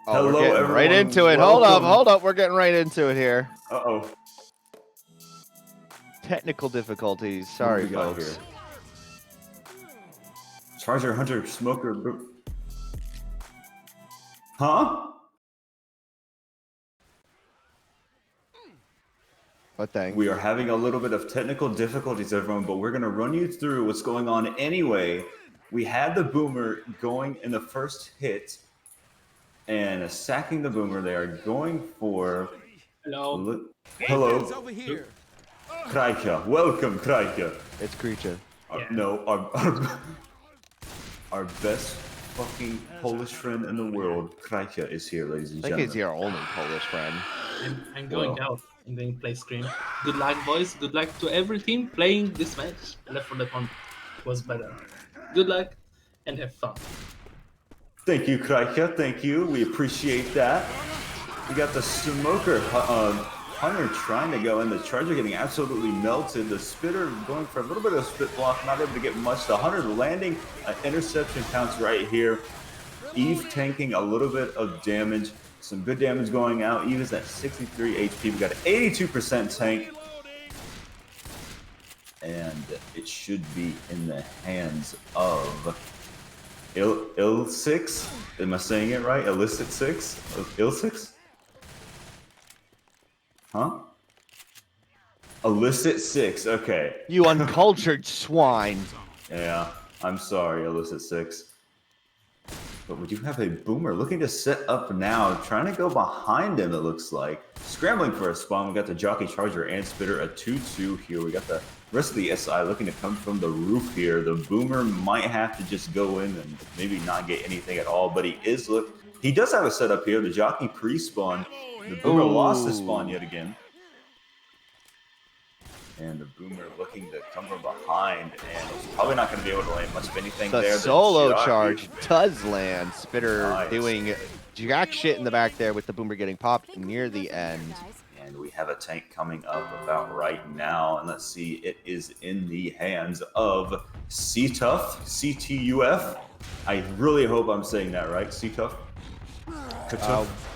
Oh, we're Hello, getting everyone. right into it. Welcome. Hold up. We're getting right into it here. Uh-oh. Technical difficulties. What do Sorry, we got folks. here? Charger, Hunter, Smoker. Huh? What thing? We are having a little bit of technical difficulties, everyone, but we're going to run you through what's going on anyway. We had the boomer going in the first hit and sacking the boomer. They are going for... Hello. Hello. Over here. Kraika. Welcome, Kraika. It's Creature. Yeah. No, our best fucking Polish friend in the world, Kraika, is here, ladies and I think gentlemen. he's your only Polish friend. I'm going out. I'm going to play Scream. Good luck, boys. Good luck to every team playing this match. Left 4 Dead 1 was better. Good luck and have fun. Thank you, Kraika. Thank you. We appreciate that. We got the Smoker Hunter trying to go in. The Charger getting absolutely melted. The Spitter going for a little bit of a spit block, not able to get much. The Hunter landing an interception counts right here. Eve tanking a little bit of damage. Some good damage going out. Eve is at 63 HP. We got an 82% tank. And it should be in the hands of illicit6. Am I saying it right? Illicit6? Illicit6? Huh? Illicit6. Okay. You uncultured swine. Yeah. I'm sorry, Illicit6. But we do have a boomer looking to set up now, trying to go behind him, it looks like. Scrambling for a spawn. We got the Jockey, Charger, and Spitter, a 2-2 here. We got the rest of the SI looking to come from the roof here. The boomer might have to just go in and maybe not get anything at all, but he does have a setup here. The Jockey pre-spawn. The boomer lost the spawn yet again. And the boomer looking to come from behind, and he's probably not going to be able to land much of anything there. The solo charge does land. Spitter doing jack shit in the back there with the boomer getting popped near the end. And we have a tank coming up about right now, and let's see, it is in the hands of C-Tuff, C-T-U-F. I really hope I'm saying that right, C-Tuff.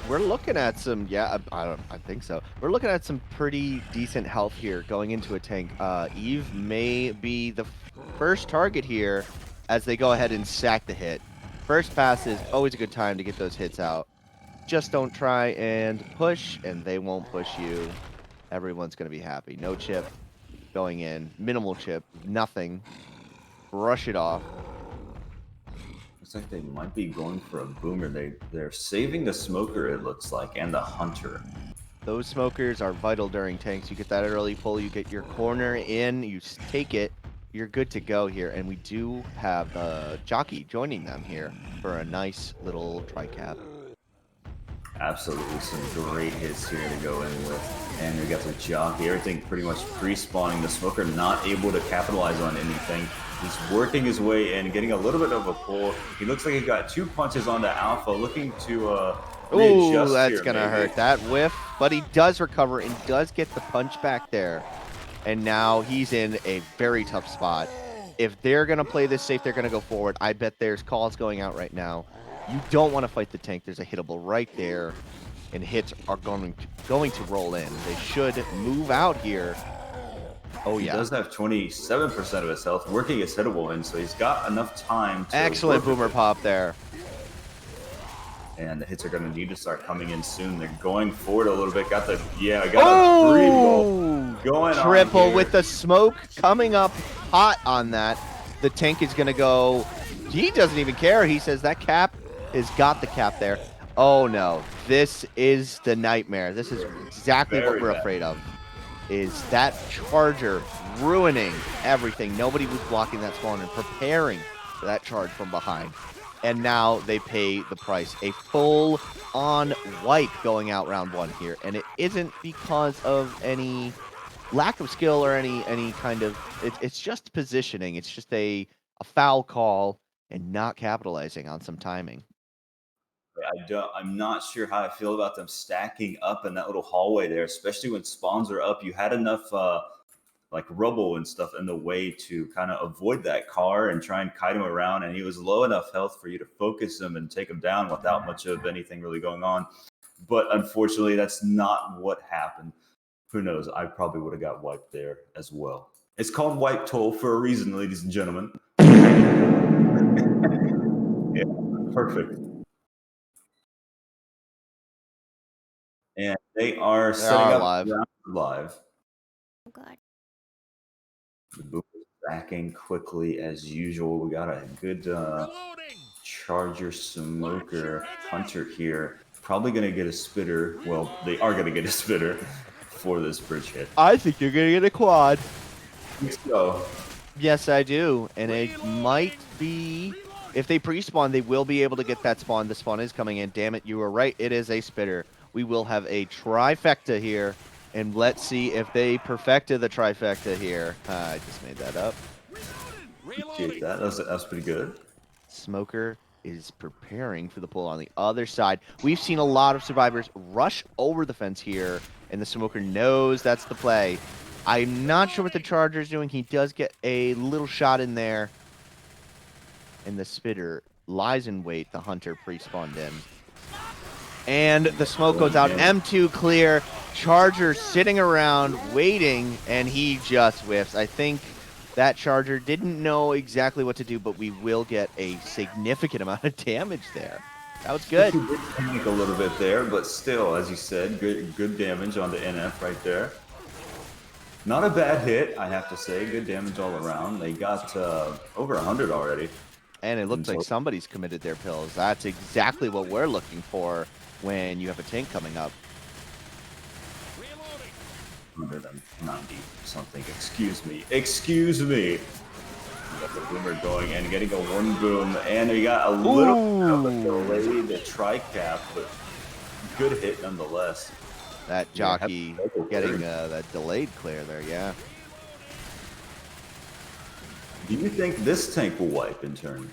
We're looking at some, I think so. We're looking at some pretty decent health here going into a tank. Eve may be the first target here as they go ahead and sack the hit. First pass is always a good time to get those hits out. Just don't try and push, and they won't push you. Everyone's going to be happy. No chip going in. Minimal chip. Nothing. Brush it off. Looks like they might be going for a boomer. They're saving the Smoker, it looks like, and the Hunter. Those smokers are vital during tanks. You get that early pull, you get your corner in, you take it, you're good to go here. And we do have Jockey joining them here for a nice little tri-cap. Absolutely some great hits here to go in with. And we got the Jockey, everything pretty much pre-spawning. The Smoker not able to capitalize on anything. He's working his way in, getting a little bit of a pull. He looks like he got 2 punches on the Alpha, looking to readjust. Ooh, that's going to hurt. That whiff, but he does recover and does get the punch back there. And now he's in a very tough spot. If they're going to play this safe, they're going to go forward. I bet there's calls going out right now. You don't want to fight the tank. There's a hittable right there, and hits are going to roll in. They should move out here. Oh, yeah. He does have 27% of his health, working his hittable in, so he's got enough time to... Excellent boomer pop there. And the hits are going to need to start coming in soon. They're going forward a little bit. Got a triple going on triple here. With the smoke coming up hot on that. The tank is going to go... He doesn't even care. He says that cap has got the cap there. Oh, no. This is the nightmare. This is exactly what we're afraid of. Is that Charger ruining everything. Nobody was blocking that spawn and preparing for that charge from behind. And now they pay the price. A full-on wipe going out round 1 here. And it isn't because of any lack of skill or any kind of... It's just positioning. It's just a foul call and not capitalizing on some timing. I'm not sure how I feel about them stacking up in that little hallway there, especially when spawns are up. You had enough like rubble and stuff in the way to kind of avoid that car and try and kite him around. And he was low enough health for you to focus him and take him down without much of anything really going on. But unfortunately, that's not what happened. Who knows? I probably would have got wiped there as well. It's called wipe toll for a reason, ladies and gentlemen. Yeah, perfect. And they are setting up live. live. Oh god. The boom is backing quickly as usual. We got a good Charger Smoker Hunter here. Probably going to get a spitter. Well, they are going to get a spitter for this bridge hit. I think you're gonna get a quad. So, Yes, I do, and it might be. If they pre-spawn, they will be able to get that spawn. The spawn is coming in. Damn it, you were right. It is a spitter. We will have a trifecta here, and let's see if they perfected the trifecta here. I just made that up. appreciate that. That's pretty good. Smoker is preparing for the pull on the other side. We've seen a lot of survivors rush over the fence here, and the Smoker knows that's the play. I'm not sure what the Charger's doing. He does get a little shot in there. And the spitter lies in wait. The Hunter pre-spawned in. And the smoke goes out. M2 clear. Charger sitting around waiting, and he just whiffs. I think that Charger didn't know exactly what to do, but we will get a significant amount of damage there. That was good. He did panic a little bit there, but still, as you said, good damage on the NF right there. Not a bad hit, I have to say. Good damage all around. They got over 100 already. And it looks like somebody's committed their pills. That's exactly what we're looking for when you have a tank coming up. 190 something. Excuse me. Excuse me. We got the boomer going and getting a one boom, and we got a little bit of a delay, the tri-cap, but good hit nonetheless. That jockey getting that delayed clear there, yeah. Do you think this tank will wipe in turn?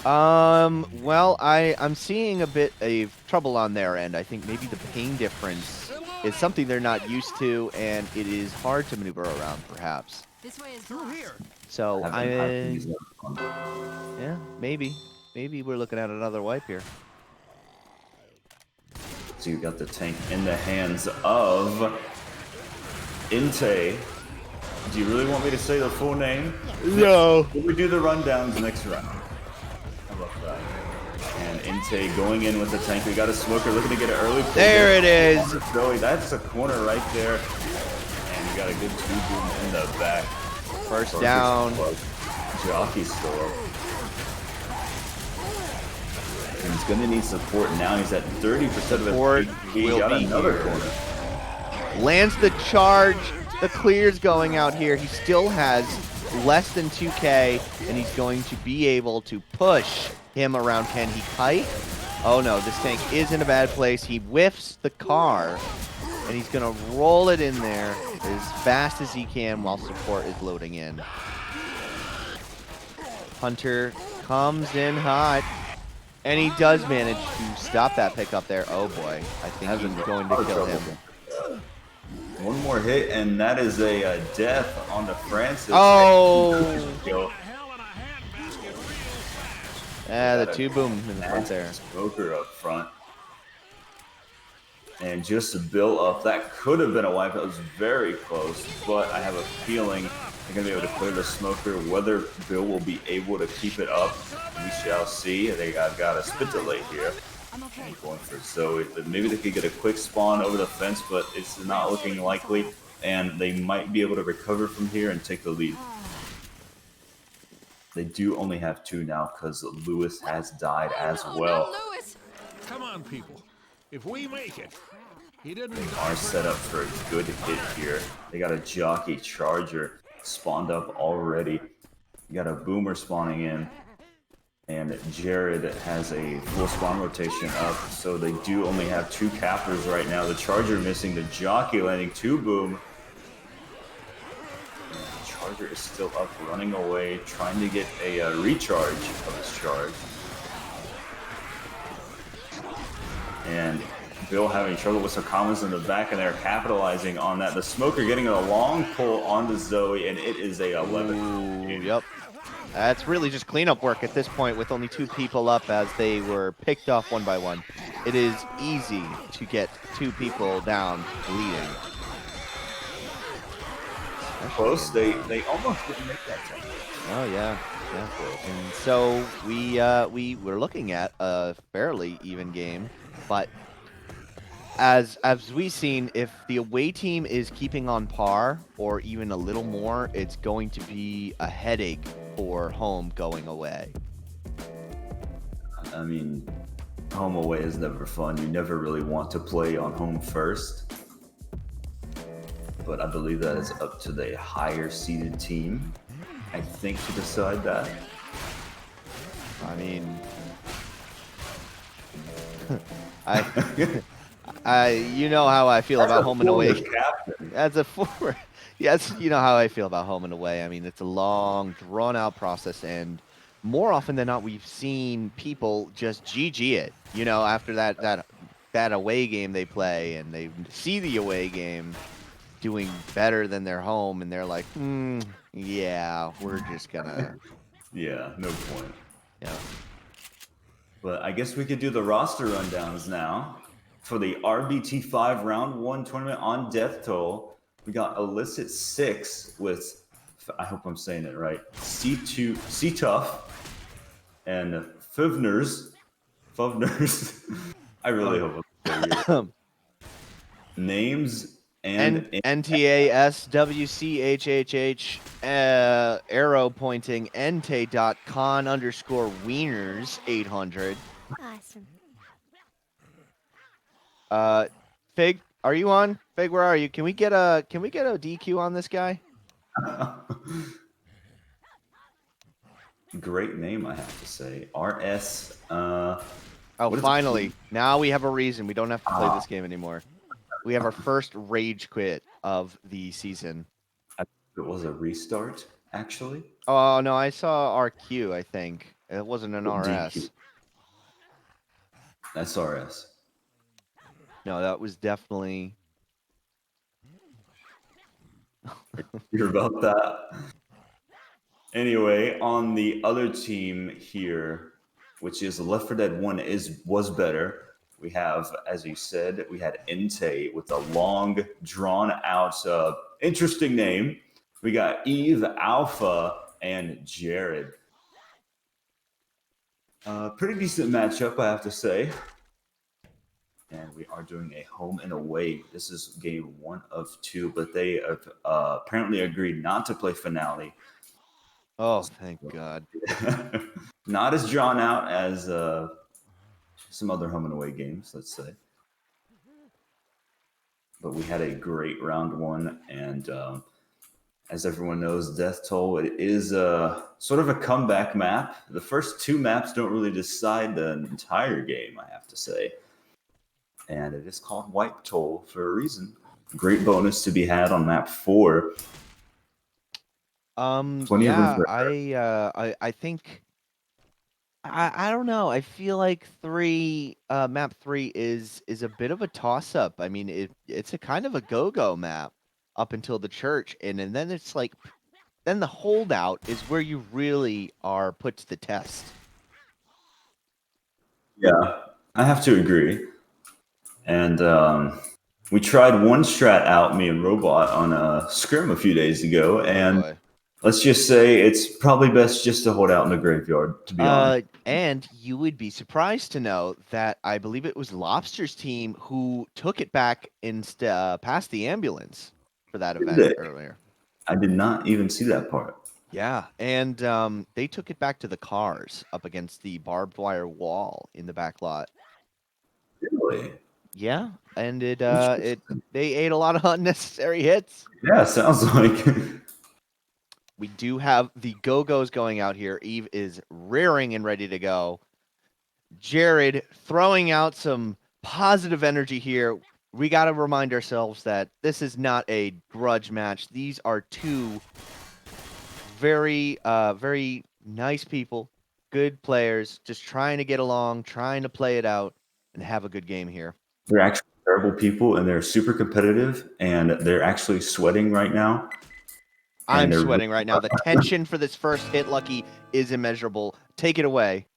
Well, I'm seeing a bit of trouble on their end. I think maybe the ping difference is something they're not used to, and it is hard to maneuver around, perhaps. This way is through here. So, Yeah. yeah, maybe we're looking at another wipe here. So you got the tank in the hands of Inte. Do you really want me to say the full name? No. We do the rundowns next round. How about that? And Inte going in with the tank. We got a smoker looking to get an early pull. There it is. Joey, that's a corner right there. And we got a good two boom in the back. First down. Jockey's still up. And he's gonna need support now. He's at 30% of Support his HP. He will got be another here. corner. Lands the charge. The clear's going out here. He still has less than 2K, and he's going to be able to push him around. Can he kite? Oh no, this tank is in a bad place. He whiffs the car, and he's going to roll it in there as fast as he can while support is loading in. Hunter comes in hot, and he does manage to stop that pickup there. Oh boy, I think he's going to kill him. One more hit, and that is a death on the Francis. Oh! Kill. Yeah, the two boom in the front there. Smoker up front. And just to build up, that could have been a wipe. That was very close, but I have a feeling they're going to be able to clear the smoker. Whether Bill will be able to keep it up, we shall see. They got a spit delay here. I'm okay. And going for Zoe. But maybe they could get a quick spawn over the fence, but it's not looking likely. And they might be able to recover from here and take the lead. They do only have two now because Lewis has died as well. Lewis. Come on, people. If we make it, he didn't. They are set up for a good hit here. They got a jockey charger spawned up already. You got a boomer spawning in. And Jared has a full spawn rotation up, so they do only have two cappers right now. The Charger missing, the Jockey landing two boom. And the Charger is still up, running away, trying to get a recharge of his charge. And Bill having trouble with some combos in the back, and they're capitalizing on that. The Smoker getting a long pull onto Zoe, and it is a 11. Ooh, yep. That's really just cleanup work at this point with only 2 people up as they were picked off one by one. It is easy to get 2 people down bleeding. Close. They almost didn't make that time. Oh yeah, yeah. And so we were looking at a fairly even game, but as we've seen, if the away team is keeping on par or even a little more, it's going to be a headache for home going away. I mean, home away is never fun. You never really want to play on home first. But I believe that is up to the higher seeded team, I think, to decide that. I mean, you know how I feel about home and away. Captain. As a forward, yes, you know how I feel about home and away. I mean, it's a long, drawn-out process, and more often than not, we've seen people just GG it. You know, after that away game they play, and they see the away game doing better than their home, and they're like, yeah, we're just gonna. Yeah, no point. Yeah. But I guess we could do the roster rundowns now. For the RBT5 Round 1 tournament on Death Toll, we got illicit6 with, I hope I'm saying it right, C-Tough and Fivners. I really hope I'm saying it. Names and NTASWCHHH arrow pointing ente.con_wieners 800. Awesome. Fig, are you on? Fig, where are you? Can we get a DQ on this guy? Great name, I have to say. RS. Oh, finally! Now we have a reason. We don't have to play this game anymore. We have our first rage quit of the season. It was a restart, actually. Oh no, I saw RQ. I think it wasn't an RS. DQ. That's RS. No, that was definitely. Hear about that? Anyway, on the other team here, which is Left 4 Dead 1 was better. We have, as you said, we had Inte with a long, drawn-out, interesting name. We got Eve, Alpha, and Jared. Pretty decent matchup, I have to say. And we are doing a home and away. This is game 1 of 2, but they have apparently agreed not to play finale. Oh, thank God. Not as drawn out as some other home and away games, let's say. But we had a great round 1, and as everyone knows, Death Toll, it is sort of a comeback map. The first 2 maps don't really decide the entire game, I have to say. And it is called Wipe Toll for a reason. Great bonus to be had on map 4. Yeah, I think I don't know. I feel like map 3 is a bit of a toss up. I mean, it's a kind of a go-go map up until the church, and then it's like then the holdout is where you really are put to the test. Yeah, I have to agree. And we tried one strat out, me and Robot, on a scrim a few days ago, and let's just say it's probably best just to hold out in the graveyard, to be honest. And you would be surprised to know that I believe it was Lobster's team who took it back past the ambulance for that event earlier. I did not even see that part. Yeah, and they took it back to the cars up against the barbed wire wall in the back lot. Really? Yeah, and they ate a lot of unnecessary hits. Yeah, sounds like. We do have the Go-Go's going out here. Eve is rearing and ready to go. Jared throwing out some positive energy here. We got to remind ourselves that this is not a grudge match. These are 2 very, very nice people, good players, just trying to get along, trying to play it out, and have a good game here. They're actually terrible people, and they're super competitive, and they're actually sweating right now. I'm they're sweating right now. The tension for this first hit, Lucky, is immeasurable. Take it away.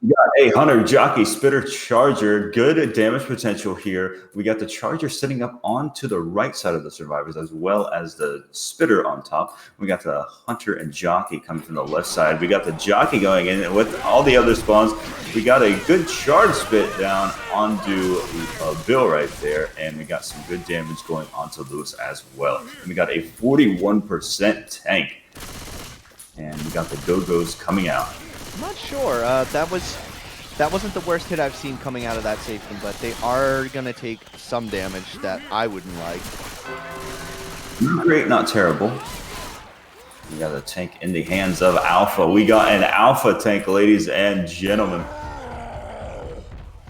We got a Hunter, Jockey, Spitter, Charger. Good damage potential here. We got the Charger sitting up onto the right side of the survivors, as well as the Spitter on top. We got the Hunter and Jockey coming from the left side. We got the Jockey going in with all the other spawns. We got a good charge spit down onto Bill right there, and we got some good damage going onto Lewis as well. And we got a 41% tank, and we got the Go-Go's coming out. I'm not sure. That wasn't the worst hit I've seen coming out of that safe room, but they are gonna take some damage that I wouldn't like. Not great, not terrible. We got a tank in the hands of Alpha. We got an Alpha tank, ladies and gentlemen.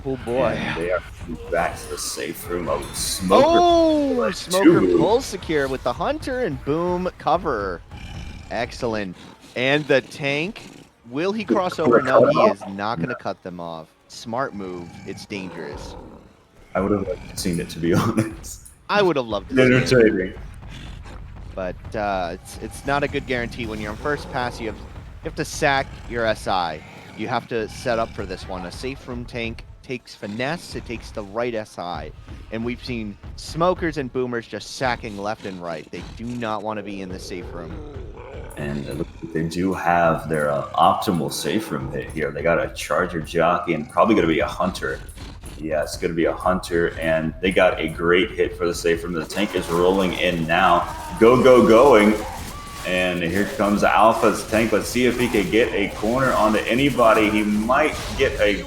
Oh boy. And they are back to the safe room of Smoker. Oh, Smoker pulls secure with the Hunter and boom, cover. Excellent. And the tank, will he cross over? No, he is not going to cut them off. Smart move. It's dangerous. I would have liked to seen it, to be honest. I would have loved to see it. Entertaining. But it's not a good guarantee. When you're on first pass, you have to sack your SI. You have to set up for this one. A safe room tank takes finesse, it takes the right SI. And we've seen smokers and boomers just sacking left and right. They do not want to be in the safe room. And it looks like they do have their optimal safe room hit here. They got a Charger, Jockey, and probably going to be a Hunter. Yeah, it's going to be a Hunter, and they got a great hit for the safe room. The tank is rolling in now. Going. And here comes Alpha's tank. Let's see if he can get a corner onto anybody. He might get a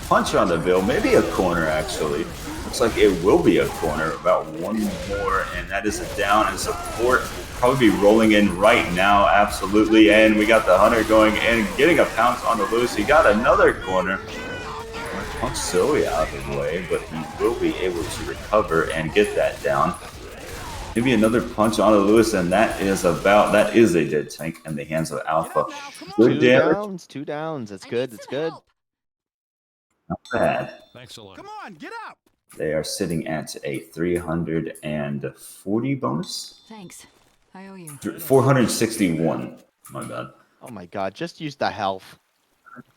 punch on the bill. Maybe a corner, actually. Looks like it will be a corner. About one more, and that is a down. And support will probably be rolling in right now. Absolutely. And we got the Hunter going and getting a pounce on the loose. He got another corner. Punch Zoe out of the way, but he will be able to recover and get that down. Maybe another punch on the Lewis, and that is a dead tank in the hands of Alpha. Good damage. Two downs. That's good. That's good. Not bad. Thanks a lot. Come on, get up. They are sitting at a 340 bonus. Thanks. I owe you. 461. My bad. Oh my god, just use the health.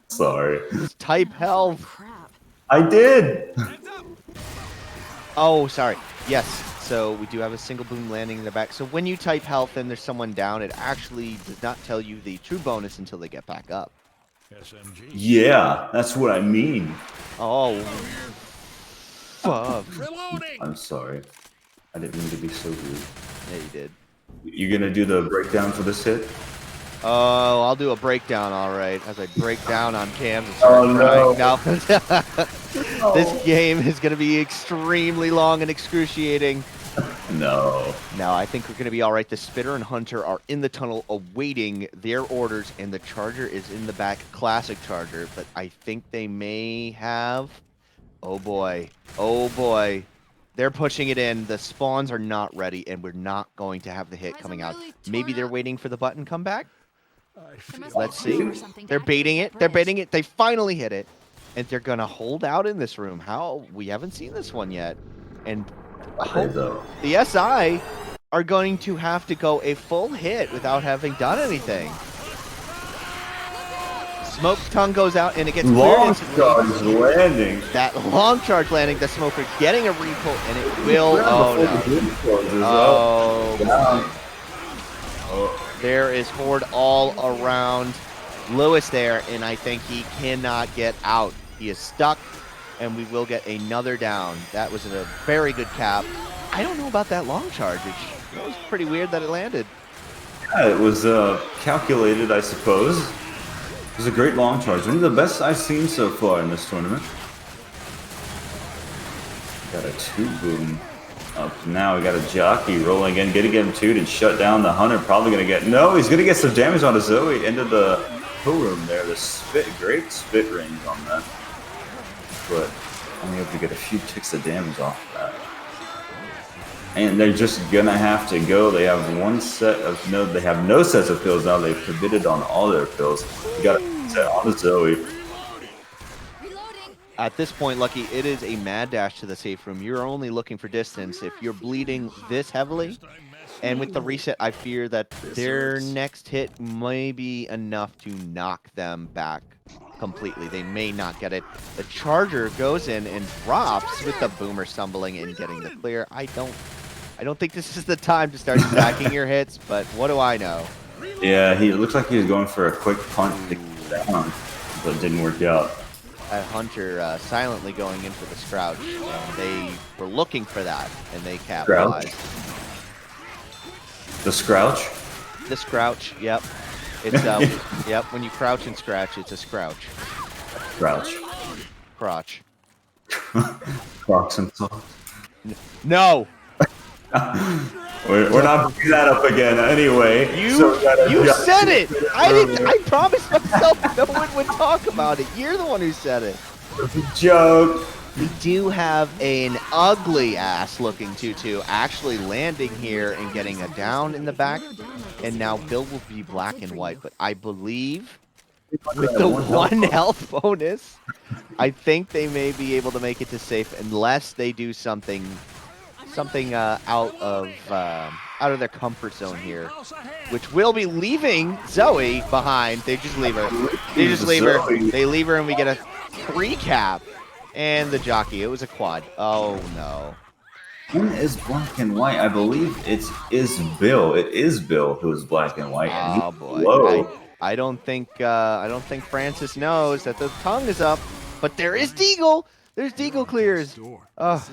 Sorry. Just type health. Crap. I did. Oh, sorry. Yes. So we do have a single boom landing in the back. So when you type health and there's someone down, it actually does not tell you the true bonus until they get back up. SMG. Yeah, that's what I mean. Oh. Fuck. Reloading. I'm sorry. I didn't mean to be so rude. Yeah, you did. You gonna do the breakdown for this hit? Oh, I'll do a breakdown, all right, as I break down on cams. And Oh, start crying. No. This game is going to be extremely long and excruciating. No. Now, I think we're going to be all right. The Spitter and Hunter are in the tunnel awaiting their orders, and the Charger is in the back, classic Charger, but I think they may have... Oh, boy. Oh, boy. They're pushing it in. The spawns are not ready, and we're not going to have the hit coming out. Maybe they're waiting for the button come back? Let's see. They're baiting it. They're baiting it. They finally hit it. And they're going to hold out in this room. How? We haven't seen this one yet. And the SI are going to have to go a full hit without having done anything. Smoke tongue goes out and it gets long cleared. charge landing. That long charge landing, the Smoker getting a repull, and it will. Oh no! Oh, there is Horde all around Lewis there, and I think he cannot get out. He is stuck, and we will get another down. That was a very good cap. I don't know about that long charge. It was pretty weird that it landed. Yeah, it was calculated, I suppose. It was a great long charge. One of the best I've seen so far in this tournament. Got a 2-boom up now. We got a Jockey rolling in, getting him 2'd and shut down the Hunter. Probably going to get... No, he's going to get some damage on the Zoe into the pool room there. The spit, great spit range on that. But only able to get a few ticks of damage off of that. And they're just gonna have to go. They have one set of they have no sets of pills now. They've committed on all their pills. You got a set on the Zoe. At this point, Lucky, it is a mad dash to the safe room. You're only looking for distance. If you're bleeding this heavily, and with the reset, I fear that their next hit may be enough to knock them back completely. They may not get it. The charger goes in and drops with the boomer stumbling and getting the clear. I don't think this is the time to start stacking your hits, but what do I know? Yeah, it looks like he was going for a quick punt to get down, but it didn't work out. That Hunter silently going in for the Scrouch, and they were looking for that, and they capitalized. The Scrouch? The Scrouch, yep. It's yep. When you crouch and scratch, it's a Scrouch. Scrouch. Crotch. Crocs and socks. No. We're not picking that up again anyway. You said it. I didn't. I promised myself no one would talk about it. You're the one who said it. It's a joke. We do have an ugly ass looking 2-2 actually landing here and getting a down in the back. And now Bill will be black and white. But I believe with the one health bonus, I think they may be able to make it to safe unless they do something out of their comfort zone here, which will be leaving Zoe behind. They just leave her. They just leave her. They leave her, and we get a 3 cap. And the jockey. It was a quad. Oh no. One is black and white. I believe it is Bill. It is Bill who is black and white. And Oh boy. I don't think Francis knows that the tongue is up, but there is Deagle. There's Deagle clears. Oh,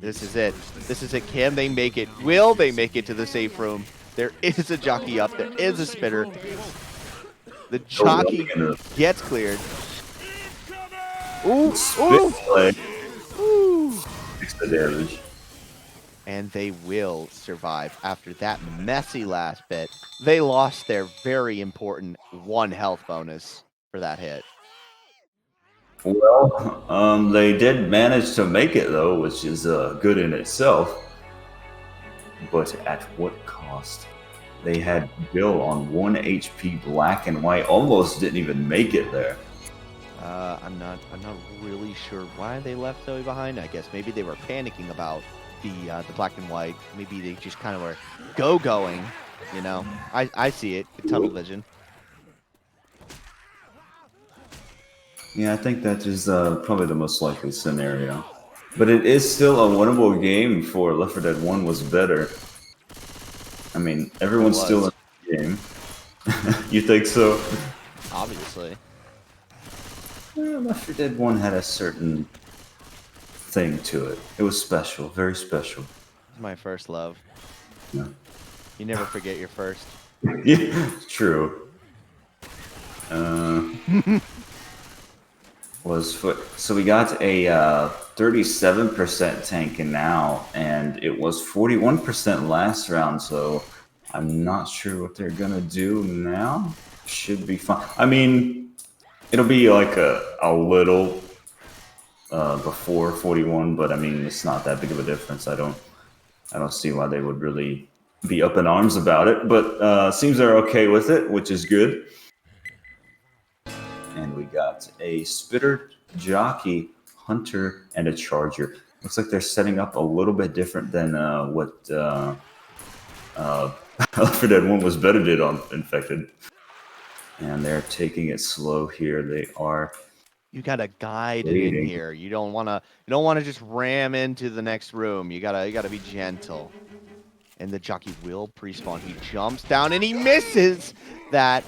this is it. This is it. Can they make it? Will they make it to the safe room? There is a jockey up. There is a spitter. The jockey gets cleared. Ooh, ooh, ooh. Takes the damage. And they will survive after that messy last bit. They lost their very important 1 health bonus for that hit. Well, they did manage to make it though, which is good in itself. But at what cost? They had Bill on 1 HP, black and white, almost didn't even make it there. I'm not really sure why they left Zoe behind. I guess maybe they were panicking about the black and white. Maybe they just kind of were going. You know, I see it. Tunnel vision. Yeah, I think that is probably the most likely scenario. But it is still a winnable game for Left 4 Dead 1 was better. I mean, everyone's still in the game. You think so? Obviously. Well, Left 4 Dead 1 had a certain thing to it. It was special, very special. It's my first love. Yeah. You never forget your first. Yeah, true. So we got a 37% tanking now, and it was 41% last round. So I'm not sure what they're gonna do now. Should be fine. I mean, it'll be like a little before 41, but I mean it's not that big of a difference. I don't see why they would really be up in arms about it, but seems they're okay with it, which is good. And we got a spitter, jockey, hunter, and a charger. Looks like they're setting up a little bit different than what Left 4 Dead 1 was better did on Infected. And they're taking it slow here. They are. You gotta guide it in here. You don't wanna just ram into the next room. You gotta be gentle. And the jockey will pre-spawn. He jumps down and he misses that.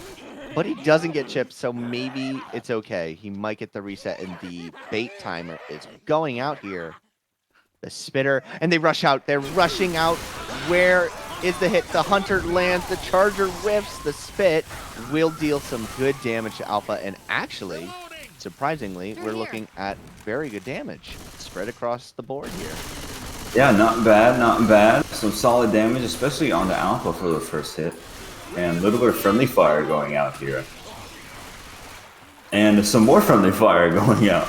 But he doesn't get chipped, so maybe it's okay. He might get the reset, and the bait timer is going out here. The spitter, and they rush out. They're rushing out. Where is the hit? The hunter lands. The charger whiffs. The spit will deal some good damage to Alpha, and actually, surprisingly, we're looking at very good damage spread across the board here. Yeah, not bad, not bad. Some solid damage, especially on the Alpha for the first hit. And a little bit of friendly fire going out here. And some more friendly fire going out.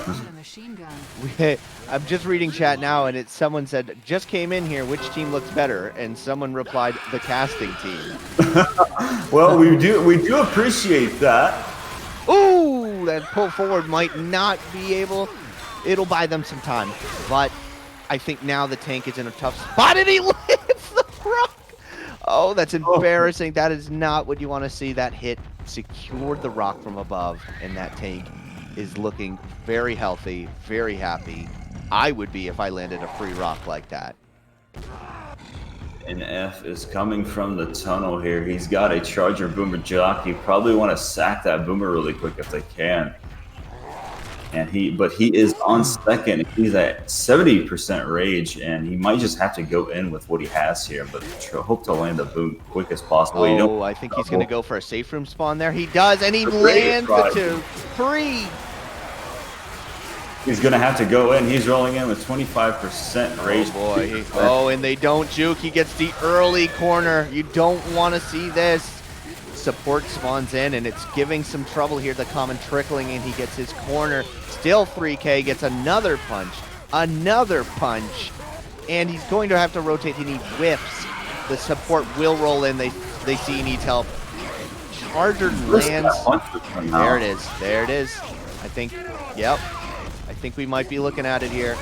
I'm just reading chat now, and someone said, just came in here, which team looks better? And someone replied, the casting team. Well, we do appreciate that. Ooh, that pull forward might not be able It'll buy them some time, but I think now the tank is in a tough spot, and he lifts the rock. Oh, that's embarrassing. That is not what you want to see. That hit secured the rock from above, and that tank is looking very healthy, very happy. I would be if I landed a free rock like that. And F is coming from the tunnel here. He's got a Charger Boomer Jockey. Probably want to sack that Boomer really quick if they can. And but he is on second. He's at 70% rage, and he might just have to go in with what he has here. But hope to land the boom quick as possible. Oh, I think he's going to go for a safe room spawn there. He does, and he lands the 2. 3. He's going to have to go in. He's rolling in with 25% rage. Oh, boy. Oh, and they don't juke. He gets the early corner. You don't want to see this. Support spawns in, and it's giving some trouble here. The common trickling in. He gets his corner. Still 3K. Gets another punch. Another punch. And he's going to have to rotate, and he whiffs. The support will roll in. They see he needs help. Charger lands. There it is. There it is. I think, yep. I think we might be looking at it here.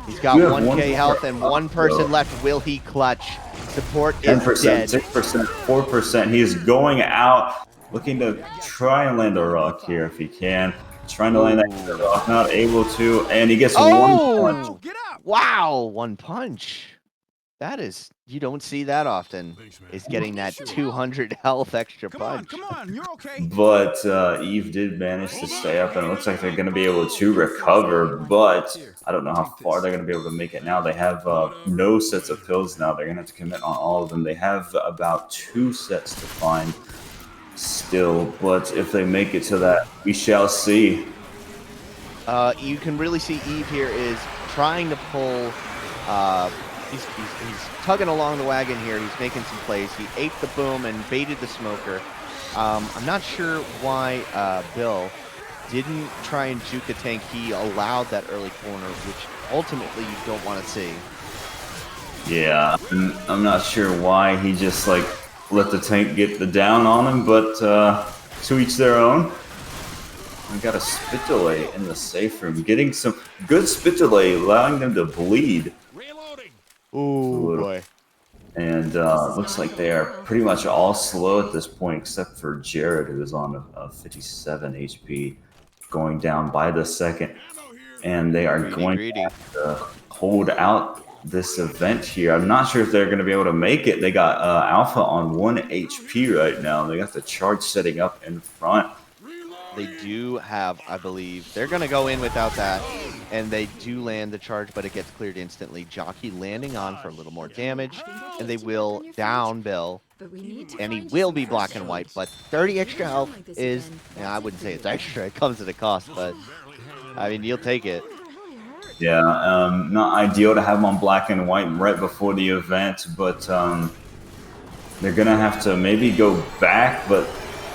He's got 1K health and one person left. Will he clutch? Support is 10%, dead. 6%, 4%. He is going out, looking to try and land a rock here if he can. Trying to land that rock, not able to, and he gets one punch. Wow, 1 punch. That is, you don't see that often, is getting that 200 health extra punch. Come on, you're okay. But Eve did manage to stay up, and it looks like they're going to be able to recover, but I don't know how far they're going to be able to make it now. They have no sets of pills now. They're going to have to commit on all of them. They have about 2 sets to find still, but if they make it to that, we shall see. You can really see Eve here is trying to pull, he's tugging along the wagon here. He's making some plays. He ate the boom and baited the smoker. I'm not sure why Bill didn't try and juke the tank. He allowed that early corner, which ultimately you don't want to see. Yeah, I'm not sure why he just like let the tank get the down on him, but to each their own. We got a spit delay in the safe room, getting some good spit delay, allowing them to bleed. Oh boy. And looks like they are pretty much all slow at this point, except for Jared, who is on a 57 HP, going down by the second. And they are going to have to hold out this event here. I'm not sure if they're going to be able to make it. They got Alpha on 1 HP right now. They got the charge setting up in front. They do have, I believe, they're going to go in without that, and they do land the charge, but it gets cleared instantly. Jockey landing on for a little more damage, and they will down Bill, and he will be black and white, but 30 extra health is, I wouldn't say it's extra, it comes at a cost, but, I mean, you'll take it. Yeah, not ideal to have him on black and white right before the event, but they're going to have to maybe go back, but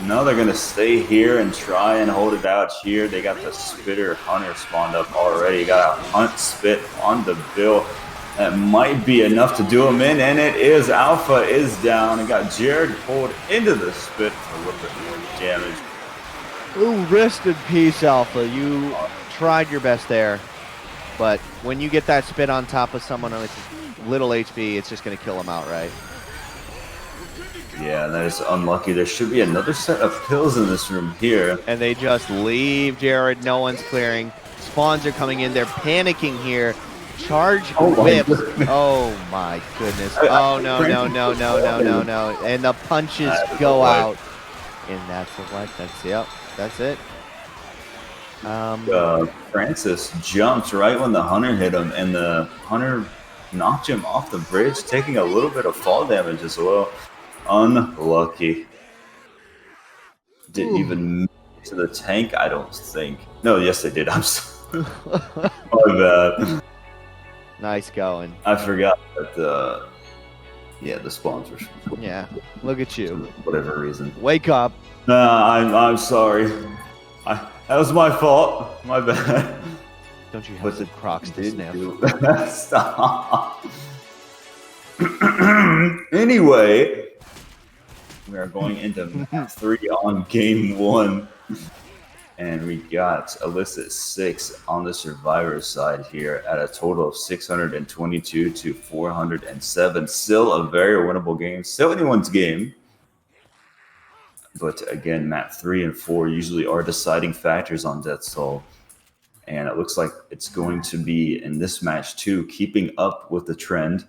no, they're going to stay here and try and hold it out here. They got the Spitter Hunter spawned up already. Got a Hunt Spit on the Bill. That might be enough to do him in, and it is. Alpha is down. And got Jared pulled into the Spit for a little bit more damage. Ooh, rest in peace, Alpha. You tried your best there, but when you get that spit on top of someone with little HP, it's just going to kill him outright. Yeah, that is unlucky. There should be another set of pills in this room here. And they just leave Jared. No one's clearing. Spawns are coming in. They're panicking here. Charge whip. Oh my goodness. Oh no. And the punches go out. And that's the what? That's it. Francis jumped right when the Hunter hit him, and the Hunter knocked him off the bridge, taking a little bit of fall damage as well. Unlucky. Didn't even make it to the tank, I don't think. No, yes they did. I'm sorry. My bad. Nice going. I forgot that the sponsors. Yeah, look at you. For whatever reason. Wake up. Nah, I'm sorry. That was my fault. My bad. Don't you have some Crocs to sniff? Stop. Anyway, we are going into match 3 on game 1. And we got illicit6 on the survivor side here at a total of 622 to 407. Still a very winnable game. Still anyone's game. But again, map 3 and 4 usually are deciding factors on Death's Toll. And it looks like it's going to be in this match too, keeping up with the trend.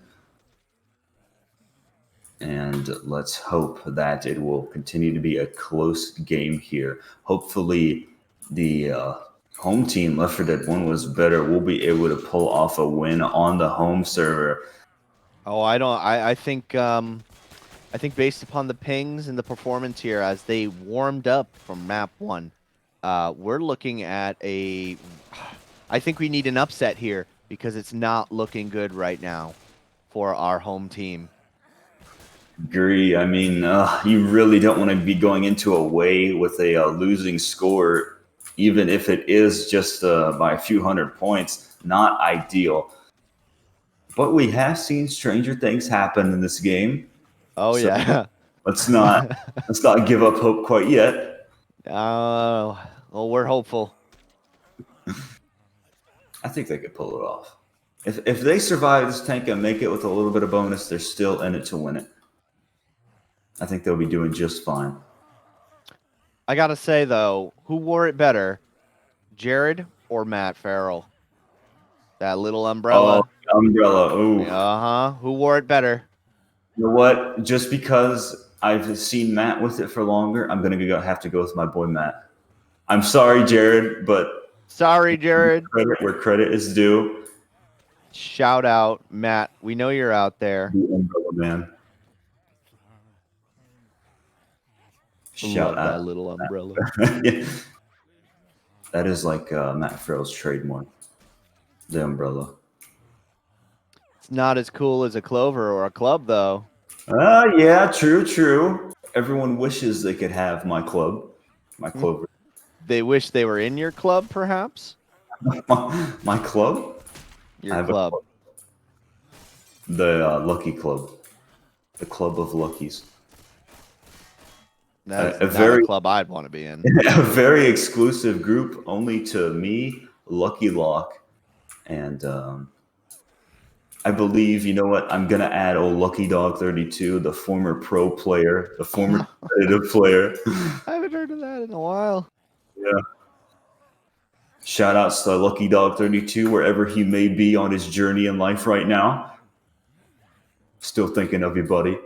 And let's hope that it will continue to be a close game here. Hopefully the home team, Left 4 Dead 1, was better. We'll be able to pull off a win on the home server. Oh, I think based upon the pings and the performance here as they warmed up from map 1, we're looking at I think we need an upset here because it's not looking good right now for our home team. Agree. I mean, you really don't want to be going into away with a losing score, even if it is just by a few hundred points. Not ideal. But we have seen stranger things happen in this game. Oh, so yeah. let's not give up hope quite yet. Oh, well, we're hopeful. I think they could pull it off. If they survive this tank and make it with a little bit of bonus, they're still in it to win it. I think they'll be doing just fine. I gotta say, though, who wore it better, Jared or Matt Farrell? That little umbrella. Oh, umbrella. Ooh. Uh-huh. Who wore it better? You know what? Just because I've seen Matt with it for longer, I'm going to have to go with my boy Matt. I'm sorry, Jared, but... Sorry, Jared. Credit where credit is due. Shout out, Matt. We know you're out there. The umbrella man. Shout out that little umbrella. Yeah. That is like Matt Farrell's trademark. The umbrella. It's not as cool as a clover or a club, though. Yeah, true. Everyone wishes they could have my club, my clover. They wish they were in your club, perhaps? My club? Your club. The Lucky Club. The Club of Luckies. That's not a club I'd want to be in. A very exclusive group, only to me, Lucky Lock, and I believe, you know what, I'm going to add old Lucky Dog 32, the former pro player, the former competitive player. I haven't heard of that in a while. Yeah. Shout outs to Lucky Dog 32, wherever he may be on his journey in life right now. Still thinking of you, buddy.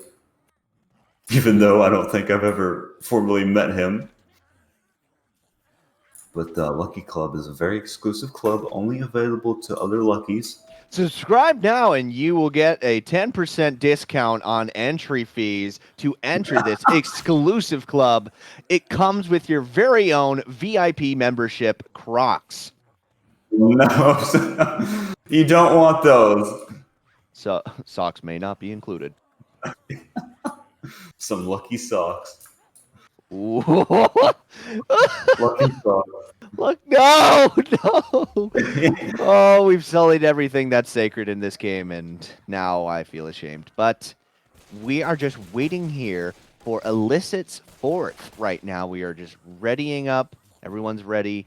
Even though I don't think I've ever formally met him. But the Lucky Club is a very exclusive club, only available to other Luckies. Subscribe now and you will get a 10% discount on entry fees to enter this exclusive club. It comes with your very own VIP membership, Crocs. No, you don't want those. So socks may not be included. Some lucky socks. Ooh. Lucky socks. Look, no. Oh, we've sullied everything that's sacred in this game, and now I feel ashamed. But we are just waiting here for Illicit's fourth right now. We are just readying up. Everyone's ready.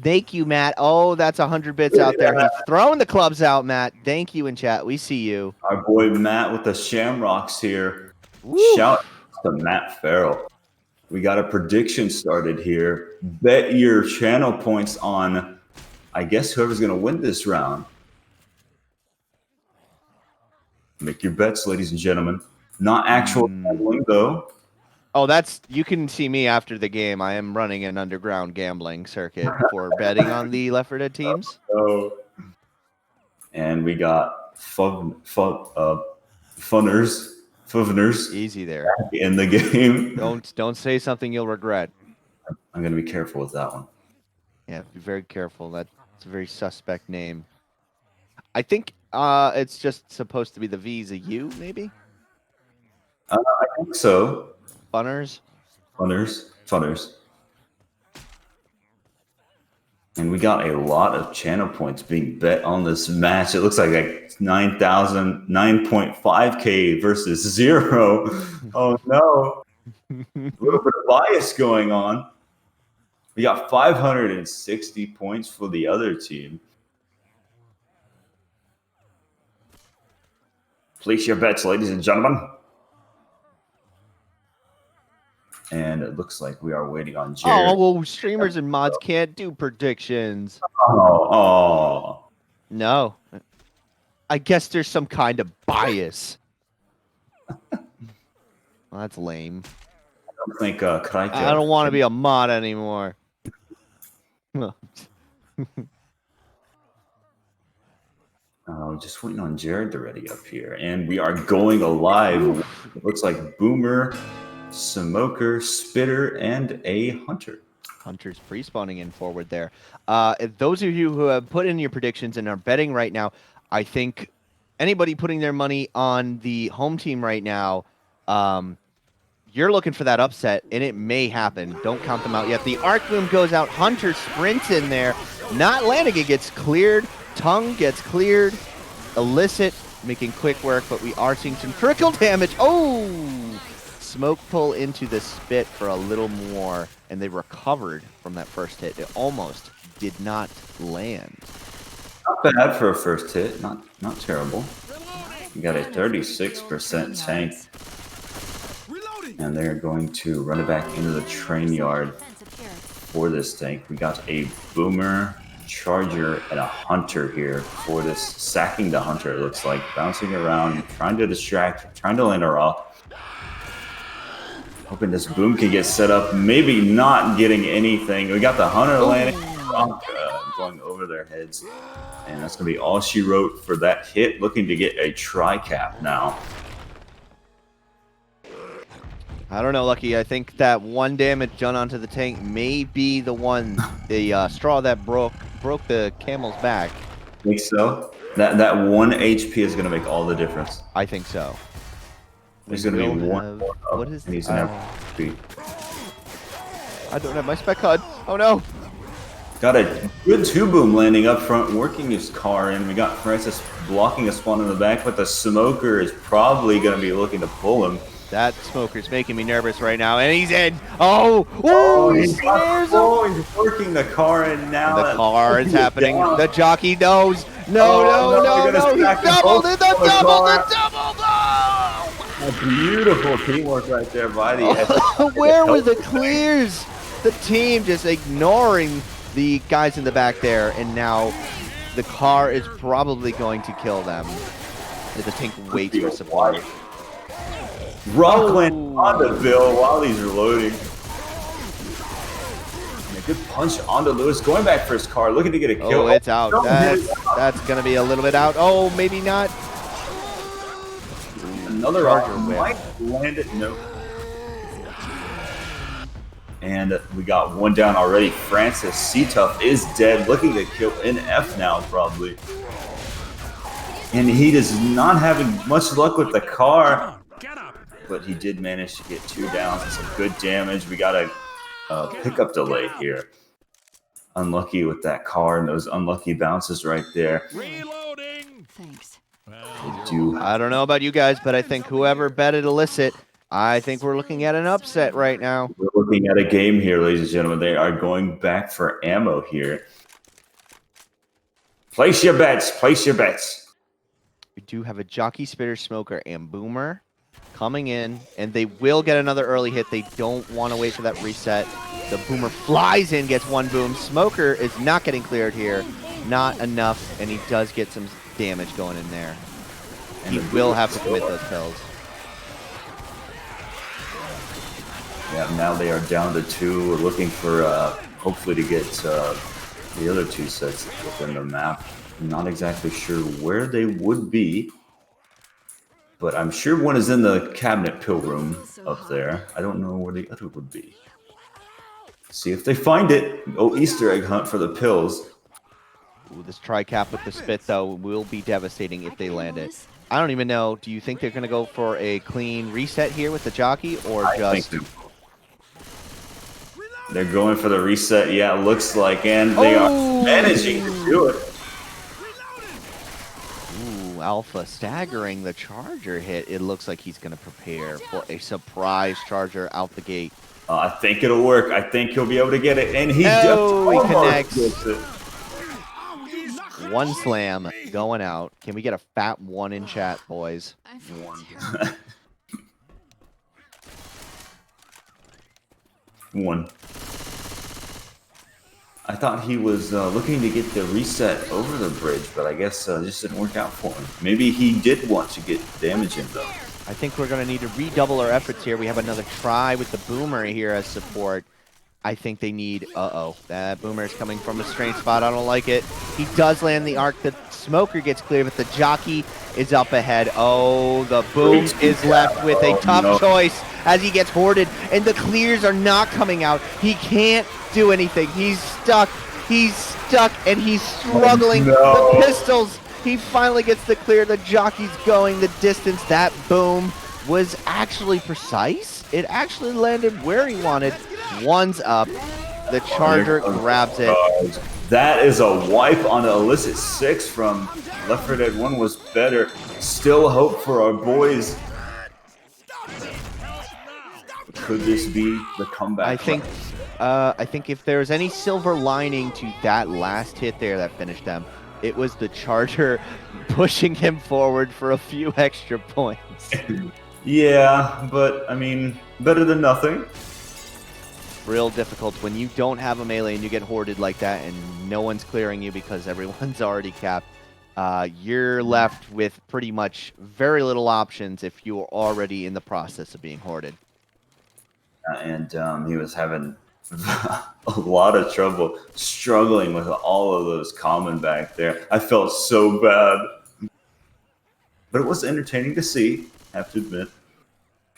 Thank you, Matt. Oh, that's 100 bits out there. He's throwing the clubs out, Matt. Thank you in chat. We see you. Our boy Matt with the Shamrocks here. Woo. Shout out to Matt Farrell. We got a prediction started here. Bet your channel points on, I guess, whoever's going to win this round. Make your bets, ladies and gentlemen. Not actual gambling, though. Oh, you can see me after the game. I am running an underground gambling circuit for betting on the Left 4 Dead teams. Oh. And we got Funners Easy there. in the game. Don't say something you'll regret. I'm going to be careful with that one. Yeah, be very careful. That's a very suspect name. I think it's just supposed to be the V's a U, maybe? I think so. Funners? Funners. And we got a lot of channel points being bet on this match. It looks like 9.5K versus 0. Oh, no. A little bit of bias going on. We got 560 points for the other team. Place your bets, ladies and gentlemen. And it looks like we are waiting on Jared. Oh, well, streamers and mods can't do predictions. Oh. No. I guess there's some kind of bias. Well, that's lame. I don't think Kraika. I don't want to be a mod anymore. Just waiting on Jared to ready up here. And we are going alive. It looks like Boomer, Smoker, Spitter, and a Hunter. Hunter's pre-spawning in forward there. Those of you who have put in your predictions and are betting right now, I think anybody putting their money on the home team right now, you're looking for that upset, and it may happen. Don't count them out yet. The Arc Boom goes out. Hunter sprints in there. Not landing. It gets cleared. Tongue gets cleared. Illicit making quick work, but we are seeing some trickle damage. Oh! Smoke pull into the spit for a little more, and they recovered from that first hit. It almost did not land. Not bad for a first hit. Not terrible. You got a 36% tank. And they're going to run it back into the train yard for this tank. We got a Boomer, Charger, and a Hunter here for this. Sacking the Hunter, it looks like. Bouncing around, trying to distract, trying to land a rock. Hoping this Boom can get set up. Maybe not getting anything. We got the Hunter landing, going over their heads. And that's going to be all she wrote for that hit. Looking to get a tri-cap now. I don't know, Lucky. I think that one damage done onto the tank may be the one, the straw that broke the camel's back. Think so? That 1 HP is going to make all the difference. I think so. There's going to be one. What is and he's this? going to have speed. I don't have my spec HUD. Oh no! Got a good 2-boom landing up front, working his car in. We got Francis blocking a spawn in the back, but the Smoker is probably going to be looking to pull him. That Smoker's making me nervous right now, and he's in. Oh, he he's snares him. he's working the car in now. The car is happening. Down. The jockey knows. No. He doubled it. The double. No! A beautiful teamwork right there by the Where were the clears? The team just ignoring the guys in the back there, and now the car is probably going to kill them. The tank waits for supply. Rockland onto Bill while he's reloading. And a good punch onto Lewis, going back for his car, looking to get a kill. Oh, it's out. That's going to be a little bit out. Oh, maybe not. Another Charger might land it. Nope. And we got one down already. Francis C-Tough is dead, looking to kill NF now, probably. And he does not having much luck with the car. But he did manage to get 2 downs and some good damage. We got a pickup delay here. Unlucky with that car and those unlucky bounces right there. Reloading. Thanks. I don't know about you guys, but I think whoever betted illicit, I think we're looking at an upset right now. We're looking at a game here, ladies and gentlemen. They are going back for ammo here. Place your bets. Place your bets. We do have a Jockey, Spitter, Smoker, and Boomer coming in, and they will get another early hit. They don't want to wait for that reset. The Boomer flies in, gets 1 boom. Smoker is not getting cleared here. Not enough, and he does get some damage going in there. And he will have to commit those kills. Yeah, now they are down to 2. We're looking for, hopefully, to get the other 2 sets within the map. Not exactly sure where they would be. But I'm sure one is in the cabinet pill room up there. I don't know where the other would be. See if they find it. Oh, Easter egg hunt for the pills. Ooh, this tri-cap with the spit, though, will be devastating if they land it. I don't even know. Do you think they're going to go for a clean reset here with the jockey, or just... They're going for the reset. Yeah, it looks like. And they are managing to do it. Alpha staggering the Charger hit. It looks like he's going to prepare for a surprise Charger out the gate. I think it'll work. I think he'll be able to get it, and he just Oh, he almost connects. gets it. One slam going out. Can we get a fat 1 in chat, boys? One. I thought he was looking to get the reset over the bridge, but I guess it just didn't work out for him. Maybe he did want to get damage in, though. I think we're going to need to redouble our efforts here. We have another try with the Boomer here as support. I think they need... Uh-oh. That Boomer is coming from a strange spot. I don't like it. He does land the arc. The Smoker gets cleared, but the Jockey is up ahead. Oh, the Boom is left with a tough choice as he gets hoarded, and the clears are not coming out. He can't do anything. He's stuck. He's stuck, and he's struggling. No. The pistols... He finally gets the clear. The Jockey's going the distance. That Boom was actually precise. It actually landed where he wanted. One's up. The Charger grabs it. That is a wipe on the illicit6 from Left 4 Dead 1 was better. Still hope for our boys. Could this be the comeback? I think if there's any silver lining to that last hit there that finished them, it was the Charger pushing him forward for a few extra points. Yeah, but I mean, better than nothing. Real difficult when you don't have a melee and you get hoarded like that and no one's clearing you because everyone's already capped. You're left with pretty much very little options if you're already in the process of being hoarded. And he was having a lot of trouble struggling with all of those common back there. I felt so bad. But it was entertaining to see, I have to admit.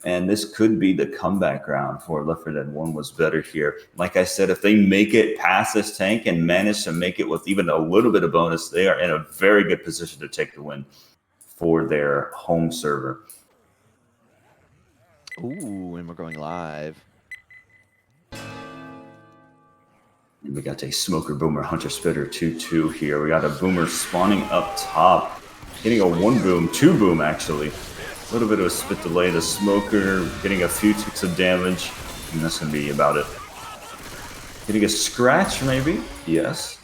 And this could be the comeback round for Left 4 Dead 1 was better here. Like I said, if they make it past this tank and manage to make it with even a little bit of bonus, they are in a very good position to take the win for their home server. Ooh, and we're going live. And we got a Smoker Boomer Hunter Spitter 2-2 here. We got a Boomer spawning up top, getting a 1 boom, 2 boom actually. A little bit of a spit delay. The Smoker getting a few ticks of damage, and that's going to be about it. Getting a scratch, maybe? Yes.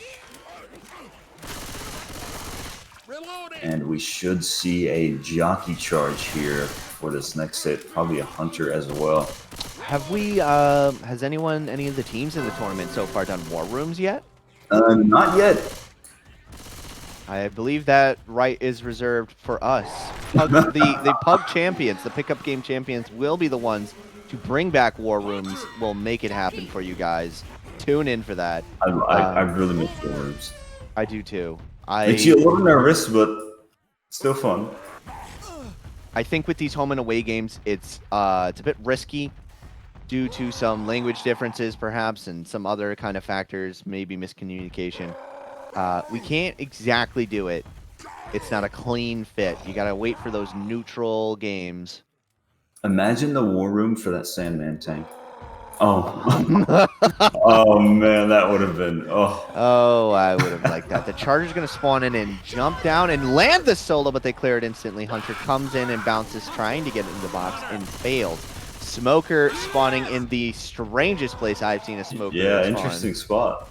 And we should see a Jockey charge here for this next hit. Probably a Hunter as well. Have we, has any of the teams in the tournament so far done war rooms yet? Not yet. I believe that right is reserved for us. The pub champions, the pickup game champions, will be the ones to bring back war rooms. We'll make it happen for you guys. Tune in for that. I really miss war rooms. I do too. Makes you a little nervous, but still fun. I think with these home and away games, it's a bit risky due to some language differences, perhaps, and some other kind of factors, maybe miscommunication. We can't exactly do it. It's not a clean fit. You gotta wait for those neutral games. Imagine the war room for that Sandman tank. Oh, oh man, that would have been. Oh, I would have liked that. The Charger's gonna spawn in and jump down and land the solo, but they clear it instantly. Hunter comes in and bounces, trying to get into the box and fails. Smoker spawning in the strangest place I've seen a Smoker. Yeah, interesting spot.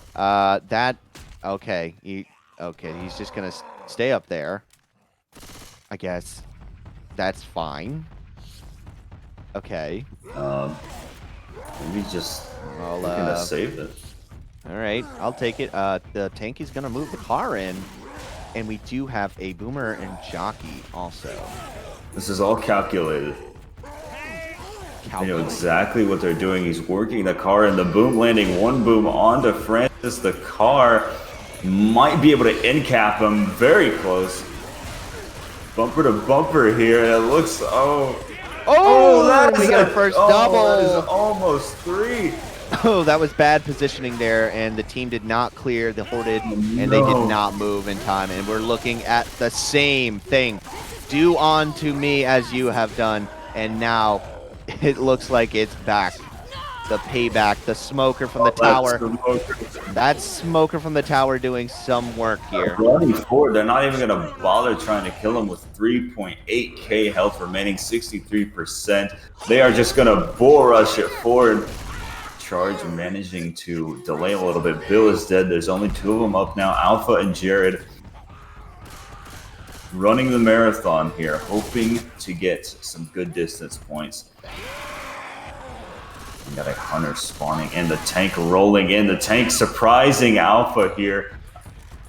Okay, he's just gonna stay up there. I guess that's fine. Okay. Maybe just I'll looking to save it. All right, I'll take it. The tank is gonna move the car in, and we do have a Boomer and Jockey also. This is all calculated. I know exactly what they're doing. He's working the car and the boom landing 1 boom onto Francis. The car might be able to end cap him very close. Bumper to bumper here, and it looks we got a first double. That is almost 3. Oh, that was bad positioning there, and the team did not clear the hoarded, and they did not move in time. And we're looking at the same thing. Do unto me as you have done, and now it looks like it's back. The payback, the Smoker from the tower. That's Smoker from the tower doing some work here. Running forward, they're not even going to bother trying to kill him with 3.8k health remaining, 63%. They are just going to bull rush it forward. charge managing to delay a little bit. Bill is dead. There's only 2 of them up now. Alpha and Jared running the marathon here, hoping to get some good distance points. We got a Hunter spawning in, the tank rolling in, the tank surprising Alpha here,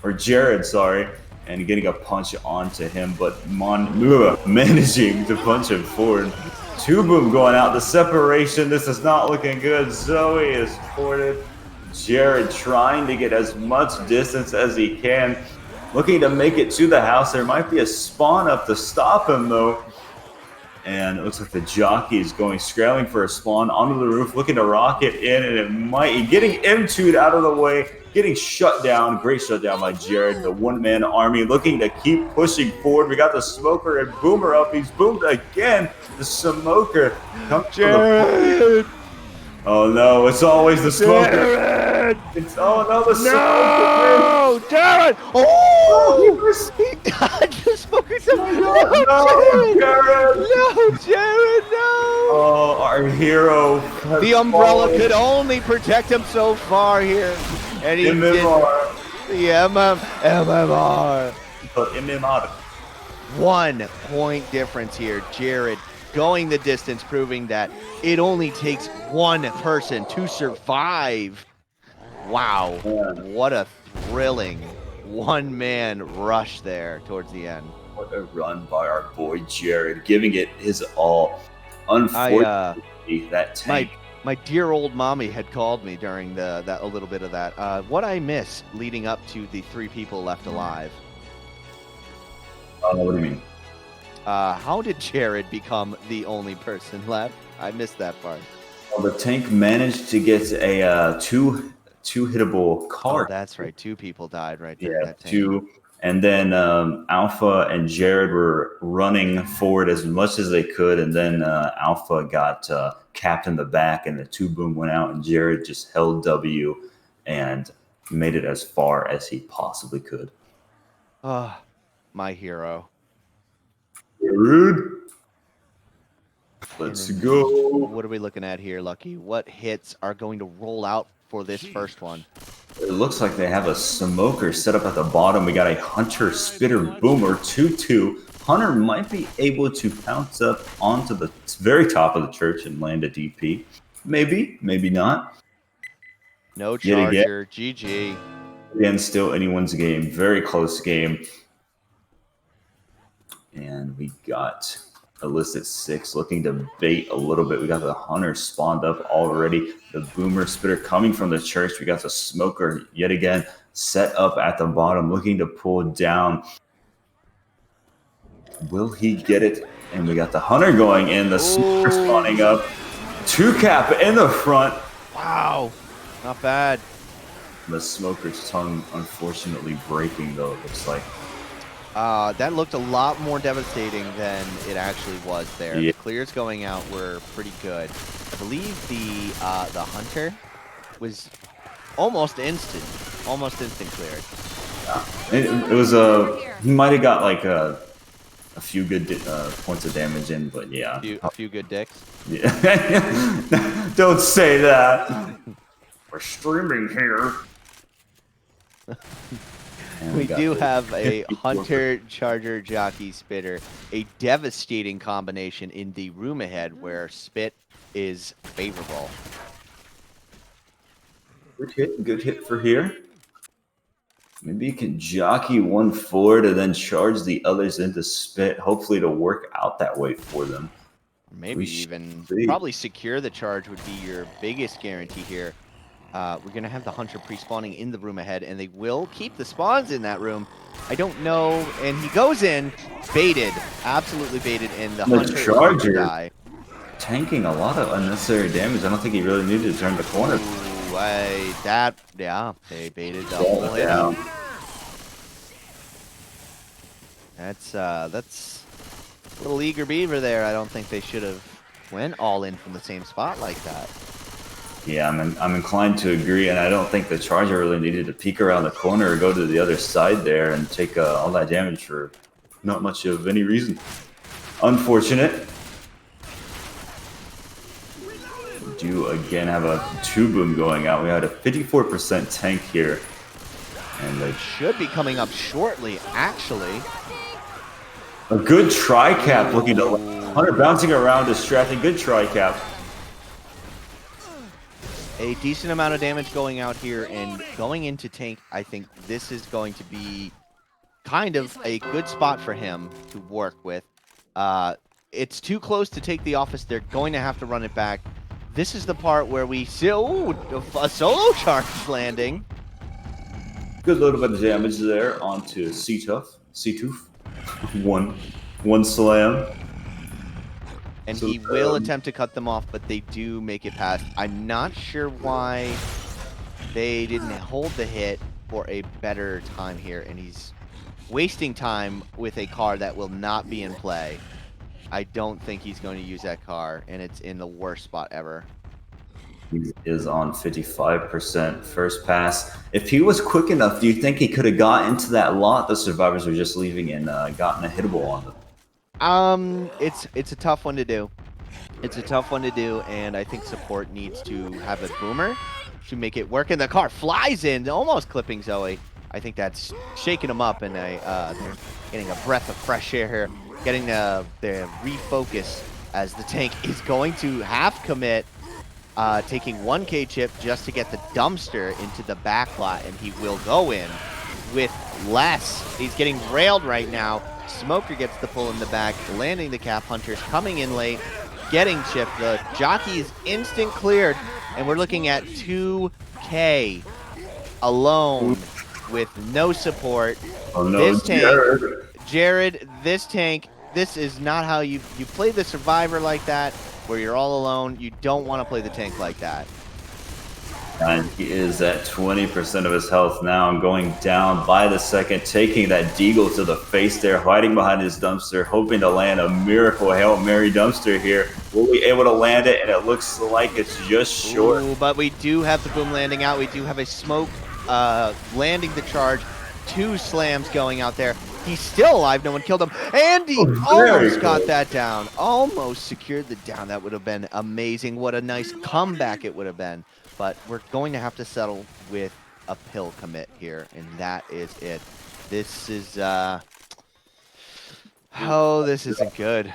or Jared, sorry, and getting a punch onto him, but managing to punch him forward. 2 Boom going out, the separation, this is not looking good. Zoe is ported. Jared trying to get as much distance as he can, looking to make it to the house. There might be a spawn up to stop him though. And it looks like the jockey is going scrambling for a spawn onto the roof, looking to rocket in, and it might getting M2'd out of the way, getting shut down. Great shutdown by Jared, the one-man army, looking to keep pushing forward. We got the Smoker and Boomer up. He's boomed again. The Smoker comes Jared! Oh no, it's always the Smoker. Jared! It's no, the Smoker. No! Jared! Oh! He died. The Smoker's up. No, Jared! No, Jared, no! Oh, our hero. The umbrella could only protect him so far here. And he MMR. did the MMR. But MMR. 1 point difference here. Jared going the distance, proving that it only takes 1 person to survive. Wow. Yeah. What a thrilling one-man rush there towards the end. What a run by our boy Jared, giving it his all. Unfortunately, that tank. My dear old mommy had called me during a little bit of that. What I miss leading up to the 3 people left alive. What do you mean? How did Jared become the only person left? I missed that part. Well, the tank managed to get a two hittable Oh, card. that's right. 2 people died right there. Yeah, That tank. 2. And then Alpha and Jared were running forward as much as they could, and then Alpha got capped in the back, and the 2 Boom went out, and Jared just held W and made it as far as he possibly could. My hero. Jared, let's go. What are we looking at here, Lucky? What hits are going to roll out for this first one? It looks like they have a Smoker set up at the bottom. We got a Hunter Spitter Boomer 2-2. Hunter might be able to pounce up onto the very top of the church and land a DP. Maybe, maybe not. No Yet again. charger. GG. Again, still anyone's game. Very close game. And we got illicit6 looking to bait a little bit. We got the Hunter spawned up already. The Boomer Spitter coming from the church. We got the Smoker yet again set up at the bottom, looking to pull down. Will he get it? And we got the Hunter going in. The Smoker spawning up. 2 cap in the front. Wow. Not bad. The Smoker's tongue unfortunately breaking, though, it looks like. That looked a lot more devastating than it actually was there. Yeah. The clears going out were pretty good. I believe the Hunter was almost instant cleared. It was he might have got like a few good points of damage in, but yeah. A few good dicks. Yeah. Don't say that. We're streaming here. And We got do the have a 54. Hunter Charger Jockey Spitter, a devastating combination in the room ahead where Spit is favorable. Good hit for here. Maybe you can jockey one forward and then charge the others into Spit, hopefully to work out that way for them. Maybe even probably secure the charge would be your biggest guarantee here. We're going to have the Hunter pre-spawning in the room ahead, and they will keep the spawns in that room. I don't know, and he goes in, baited, absolutely baited, and the Hunter is going to die. Tanking a lot of unnecessary damage. I don't think he really needed to turn the corner. Ooh, yeah, they baited the whole hit. That's a little eager beaver there. I don't think they should have went all in from the same spot like that. Yeah, I'm inclined to agree, and I don't think the Charger really needed to peek around the corner or go to the other side there and take all that damage for not much of any reason. Unfortunate. do again have a 2-boom going out. We had a 54% tank here. And they Should be coming up shortly, actually. a good tri-cap looking to Hunter bouncing around, distracting. Good tri-cap. A decent amount of damage going out here, and going into tank, I think this is going to be kind of a good spot for him to work with. It's too close to take the office. They're going to have to run it back. This is the part where we see a solo charge landing. Good little bit of damage there onto C-Tooth. One slam. And So, he will attempt to cut them off, but they do make it past. I'm not sure why they didn't hold the hit for a better time here, and he's wasting time with a car that will not be in play. I don't think he's going to use that car, and it's in the worst spot ever. He is on 55% first pass. If he was quick enough, do you think he could have got into that lot the survivors were just leaving and gotten a hittable on them? It's a tough one to do. It's a tough one to do, and I think support needs to have a boomer to make it work. And the car flies in, almost clipping Zoe. I think that's shaking them up, and they're getting a breath of fresh air here, getting the refocus as the tank is going to half commit, taking 1K chip just to get the dumpster into the back lot, and he will go in with less. He's getting railed right now. Smoker gets the pull in the back, landing the cap. Hunters coming in late, getting chipped. The jockey is instant cleared, and we're looking at 2K alone with no support. Oh no, This tank, Jared, this tank, this is not how you play the survivor like that, where you're all alone. You don't want to play the tank like that. And he is at 20% of his health now and going down by the second, taking that deagle to the face there, hiding behind his dumpster, hoping to land a miracle Hail Mary dumpster here. Will be able to land it, and it looks like it's just short. Ooh, but we do have the boom landing out. We do have a smoke landing the charge. 2 slams going out there. He's still alive. No one killed him. And he almost got that down. Almost secured the down. That would have been amazing. What a nice comeback it would have been. But we're going to have to settle with a pill commit here, and that is it. This is, oh, this isn't good.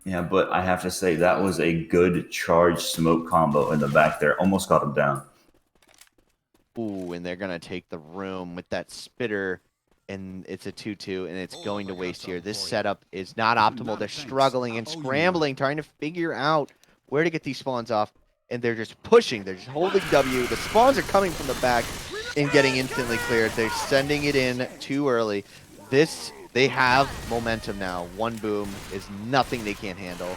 Yeah, but I have to say that was a good charge smoke combo in the back there. Almost got him down. Ooh, and they're going to take the room with that spitter, and it's a 2-2, and it's going to waste here. This setup is not optimal. They're struggling and scrambling, trying to figure out where to get these spawns off. And they're just pushing. They're just holding W. The spawns are coming from the back and getting instantly cleared. They're sending it in too early. They have momentum now. 1 boom is nothing they can't handle.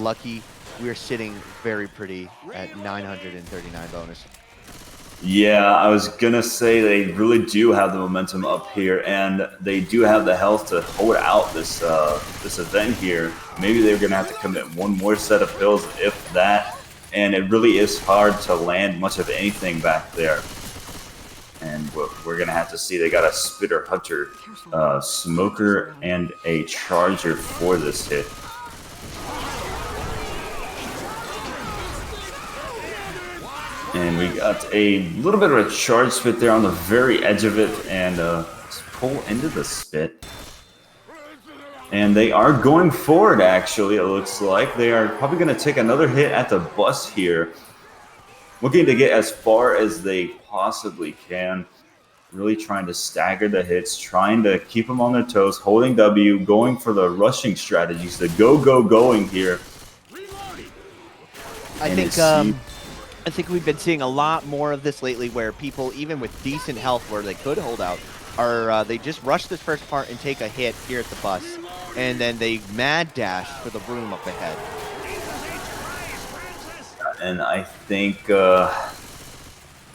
Lucky, we're sitting very pretty at 939 bonus. Yeah, I was gonna say they really do have the momentum up here, and they do have the health to hold out this this event here. Maybe they're gonna have to commit 1 more set of pills, if that. And it really is hard to land much of anything back there. And we're going to have to see. They got a Spitter Hunter, Smoker, and a Charger for this hit. And we got a little bit of a charge spit there on the very edge of it. And pull into the spit. And they are going forward, actually, it looks like. They are probably going to take another hit at the bus here. Looking to get as far as they possibly can. Really trying to stagger the hits, trying to keep them on their toes, holding W, going for the rushing strategies, the going here. I think we've been seeing a lot more of this lately, where people, even with decent health where they could hold out, are they just rush this first part and take a hit here at the bus, and then they mad dash for the room up ahead. And I think the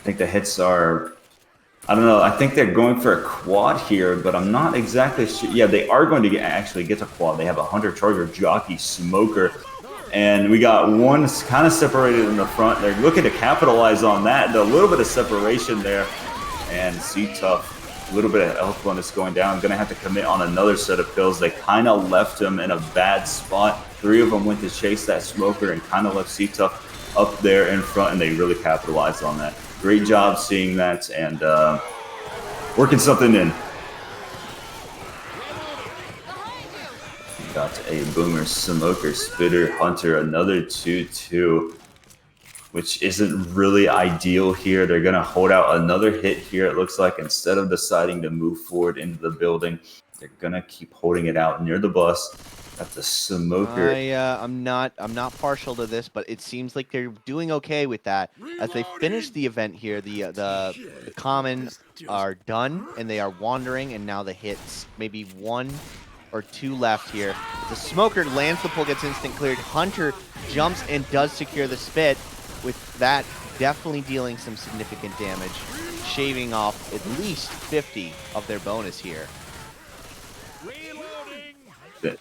hits are, I don't know, I think they're going for a quad here, but I'm not exactly sure. Yeah, they are going to actually get a quad. They have a Hunter, Charger, Jockey, Smoker, and we got one kind of separated in the front. They're looking to capitalize on that. A little bit of separation there, and C-Tough, a little bit of health bonus going down. Going to have to commit on another set of pills. They kind of left him in a bad spot. 3 of them went to chase that smoker and kind of left C-Tuff up there in front, and they really capitalized on that. Great job seeing that and working something in. Got a Boomer, Smoker, Spitter, Hunter, another 2-2, which isn't really ideal here. They're going to hold out another hit here, it looks like. Instead of deciding to move forward into the building, they're going to keep holding it out near the bus. Got the Smoker. I'm not partial to this, but it seems like they're doing okay with that. As they finish the event here, the common are done, and they are wandering, and now the hits, maybe 1 or 2 left here. The Smoker lands the pull, gets instant cleared. Hunter jumps and does secure the spit, with that definitely dealing some significant damage, shaving off at least 50 of their bonus here.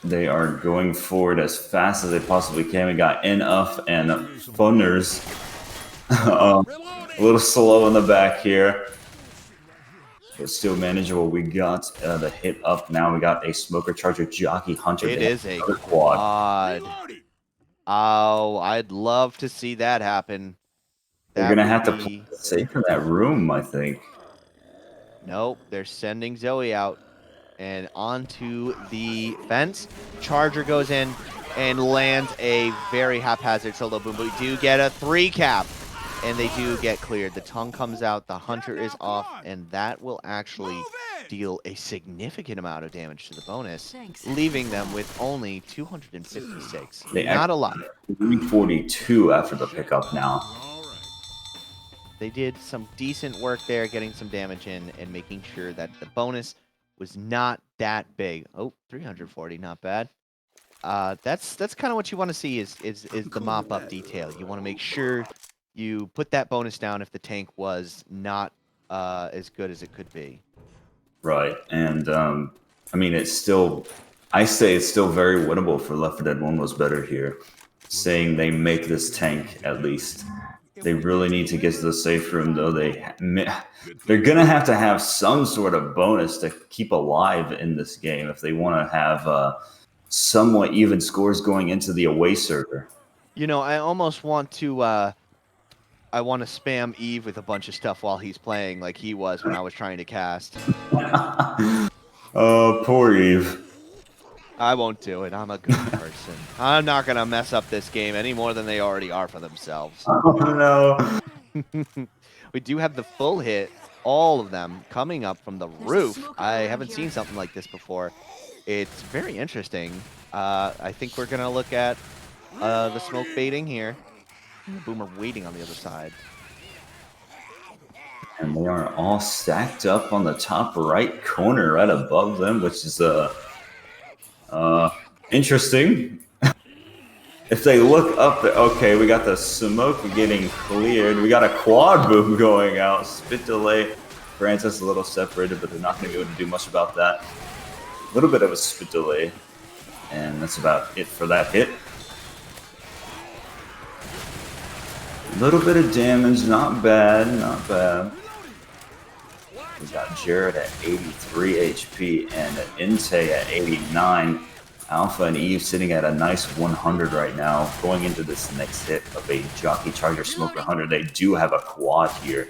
They are going forward as fast as they possibly can. We got NF and Funners a little slow in the back here, but still manageable. We got the hit up now. We got a Smoker Charger Jockey Hunter. It is a quad. Oh, I'd love to see that happen. They're going to have to play safe in that room, I think. Nope, they're sending Zoe out. And onto the fence. Charger goes in and lands a very haphazard solo boom. But we do get a 3 cap. And they do get cleared. The tongue comes out. The Hunter is off. And that will actually deal a significant amount of damage to the bonus. Leaving them with only 256. Not a lot. 342 after the pickup now. They did some decent work there, getting some damage in and making sure that the bonus was not that big. Oh, 340, not bad. That's kind of what you want to see is the mop-up detail. You want to make sure you put that bonus down if the tank was not as good as it could be. Right, and I mean, it's still, I say it's still very winnable for Left 4 Dead 1 was better here. Saying they make this tank at least. They really need to get to the safe room, though. They're going to have some sort of bonus to keep alive in this game if they want to have somewhat even scores going into the away server. You know, I almost want to spam Eve with a bunch of stuff while he's playing like he was when I was trying to cast. Oh, poor Eve. I won't do it. I'm a good person. I'm not going to mess up this game any more than they already are for themselves. Oh, no. We do have the full hit, all of them coming up from the roof. I haven't seen something like this before. It's very interesting. I think we're going to look at the smoke baiting here. Boomer waiting on the other side. And they are all stacked up on the top right corner right above them, which is interesting. If they look up there, okay, we got the smoke getting cleared. We got a quad boom going out. Spit delay. Francis a little separated, but they're not going to be able to do much about that. A little bit of a spit delay. And that's about it for that hit. A little bit of damage, not bad, not bad. We got Jared at 83 HP and Inte at 89. Alpha and Eve sitting at a nice 100 right now. Going into this next hit of a Jockey Charger Smoker Hunter, they do have a quad here.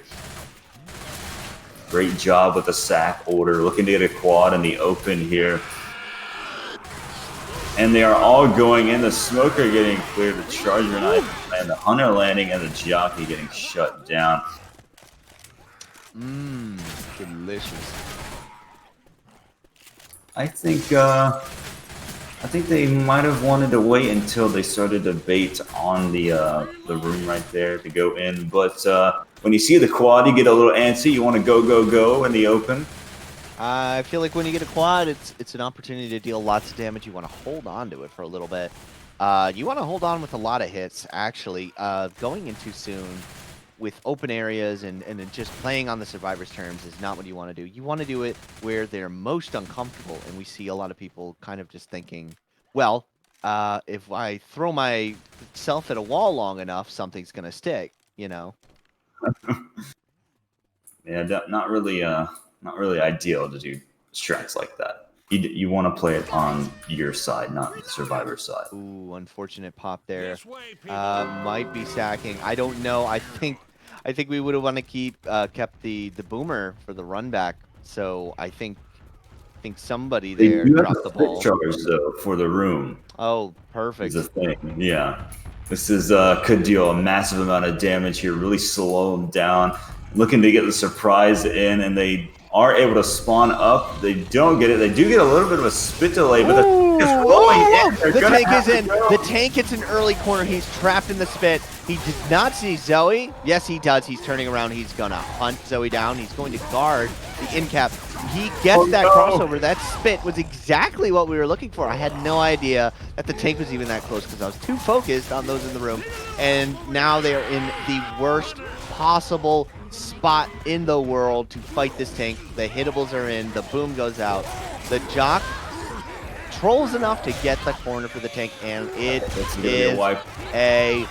Great job with the sack order. Looking to get a quad in the open here. And they are all going in. The Smoker getting cleared, the Charger and the Hunter landing, and the Jockey getting shut down. Mmm, delicious. I think they might have wanted to wait until they started to bait on the room right there to go in. But when you see the quad, you get a little antsy. You want to go in the open. I feel like when you get a quad, it's an opportunity to deal lots of damage. You want to hold on to it for a little bit. You want to hold on with a lot of hits, actually. Going in too soon with open areas and just playing on the survivor's terms is not what you want to do. You want to do it where they're most uncomfortable, and we see a lot of people kind of just thinking, well, if I throw myself at a wall long enough, something's going to stick, you know? Yeah, not really ideal to do strats like that. You want to play it on your side, not the survivor side. Ooh, unfortunate pop there. This way, people. Might be sacking. I don't know. I think we would have want to kept the boomer for the run back. So I think somebody They there do have dropped the the ball. charge though for the room. Oh, perfect. Is a thing. Yeah. This is could deal a massive amount of damage here. Really slow them down. Looking to get the surprise in, and they are able to spawn up. They don't get it. They do get a little bit of a spit delay, but the tank is rolling in. They're The gonna tank have is to in. go. The tank gets an early corner. He's trapped in the spit. He did not see Zoe. Yes, he does. He's turning around. He's going to hunt Zoe down. He's going to guard the in cap. He gets that crossover. That spit was exactly what we were looking for. I had no idea that the tank was even that close because I was too focused on those in the room. And now they are in the worst possible spot in the world to fight this tank. The hitables are in. The boom goes out. The jock trolls enough to get the corner for the tank, and it It's gonna be is a wipe. a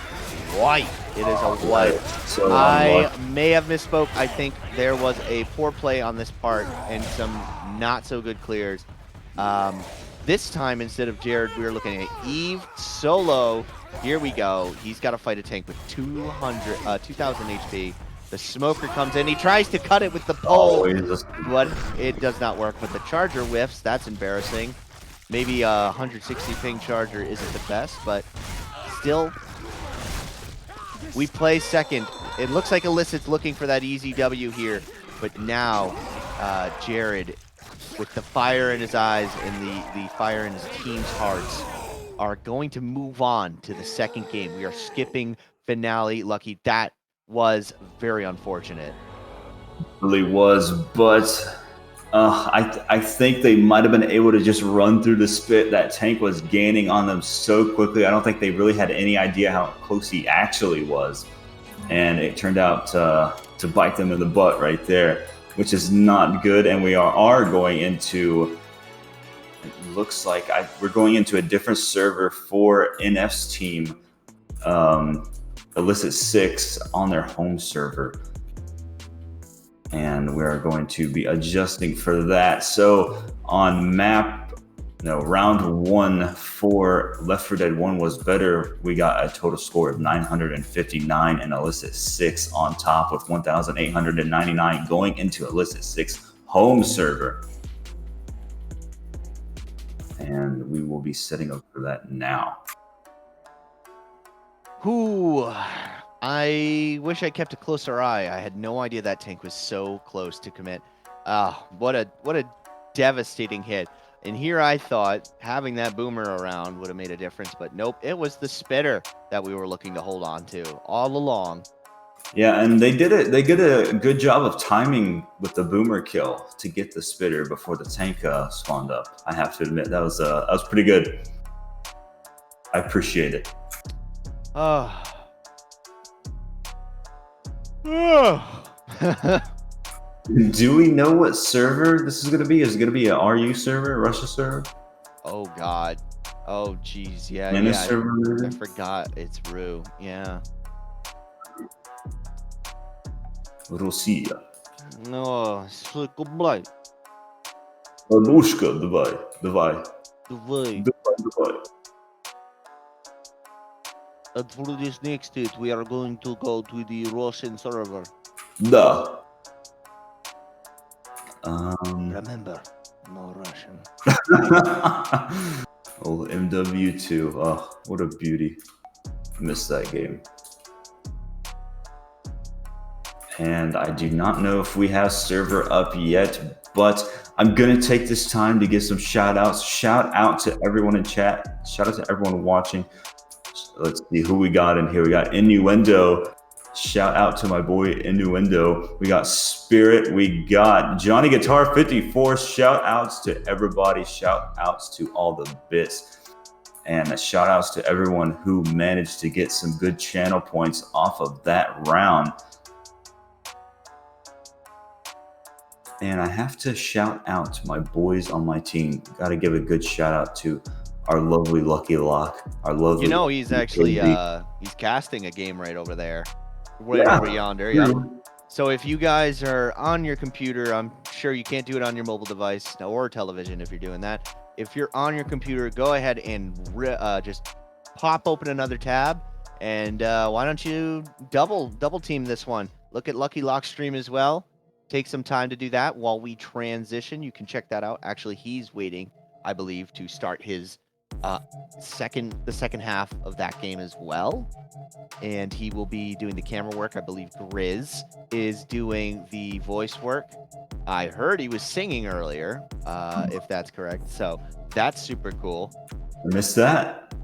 wipe. It is a wipe. So I unlucky. may have misspoke. I think there was a poor play on this part and some not so good clears. This time, instead of Jared, we were looking at Eve solo. Here we go. He's got to fight a tank with 2,000 HP. The smoker comes in. He tries to cut it with the pole, Always. but it does not work. But the charger whiffs. That's embarrassing. Maybe a 160 ping charger isn't the best, but still, we play second. It looks like Illicit's looking for that easy W here, but now Jared, with the fire in his eyes and the fire in his team's hearts, are going to move on to the second game. We are skipping finale. Lucky, that was very unfortunate. Really was, but I think they might have been able to just run through the spit. That tank was gaining on them so quickly. I don't think they really had any idea how close he actually was, and it turned out to bite them in the butt right there, which is not good. And we are going into, it looks like we're going into a different server for NF's team, illicit6 on their home server. And we are going to be adjusting for that. So on round 1 for Left 4 Dead 1 was better. We got a total score of 959 and illicit6 on top with 1,899 going into illicit6 home server. And we will be setting up for that now. Whew. I wish I kept a closer eye. I had no idea that tank was so close to commit. What a devastating hit. And here I thought having that boomer around would have made a difference, but nope, it was the spitter that we were looking to hold on to all along. Yeah, and they did it. They did a good job of timing with the boomer kill to get the spitter before the tank spawned up. I have to admit that was pretty good. I appreciate it. Do we know what server this is going to be? Is it going to be a RU server, Russia server? Oh God. Oh geez. Yeah. Manus Yeah. server? I forgot. It's Rue. Yeah. Russia. No. Давай. Babushka, давай. And for this next state, we are going to go to the Russian server. Da. Remember, no Russian. Oh, MW2. Oh, what a beauty. I missed that game. And I do not know if we have server up yet, but I'm going to take this time to give some shout outs. Shout out to everyone in chat. Shout out to everyone watching. Let's see who we got in here. We got Innuendo. Shout out to my boy Innuendo. We got Spirit. We got Johnny Guitar 54. Shout outs to everybody. Shout outs to all the bits. And shout outs to everyone who managed to get some good channel points off of that round. And I have to shout out to my boys on my team. Got to give a good shout out to our lovely Lucky Lock. Our lovely. You know, he's actually he's casting a game right over there, right Yeah. over yonder. Yeah. So if you guys are on your computer, I'm sure you can't do it on your mobile device or television if you're doing that. If you're on your computer, go ahead and just pop open another tab, and why don't you double team this one? Look at Lucky Lock's stream as well. Take some time to do that while we transition. You can check that out. Actually, he's waiting, I believe, to start his the second half of that game as well. And he will be doing the camera work. I believe Grizz is doing the voice work. I heard he was singing earlier, if that's correct. So that's super cool. I missed that.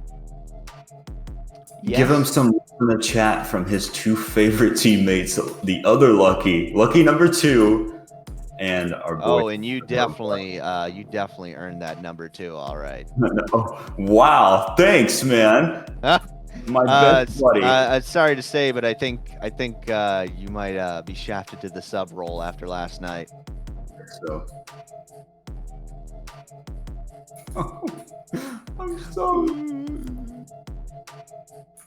Yes. Give him some in the chat from his two favorite teammates, the other Lucky number 2, and our boy. Oh, and you definitely earned that number 2. All right. Oh, wow, thanks, man. My best buddy. Sorry to say, but I think you might be shafted to the sub role after last night. So. I'm so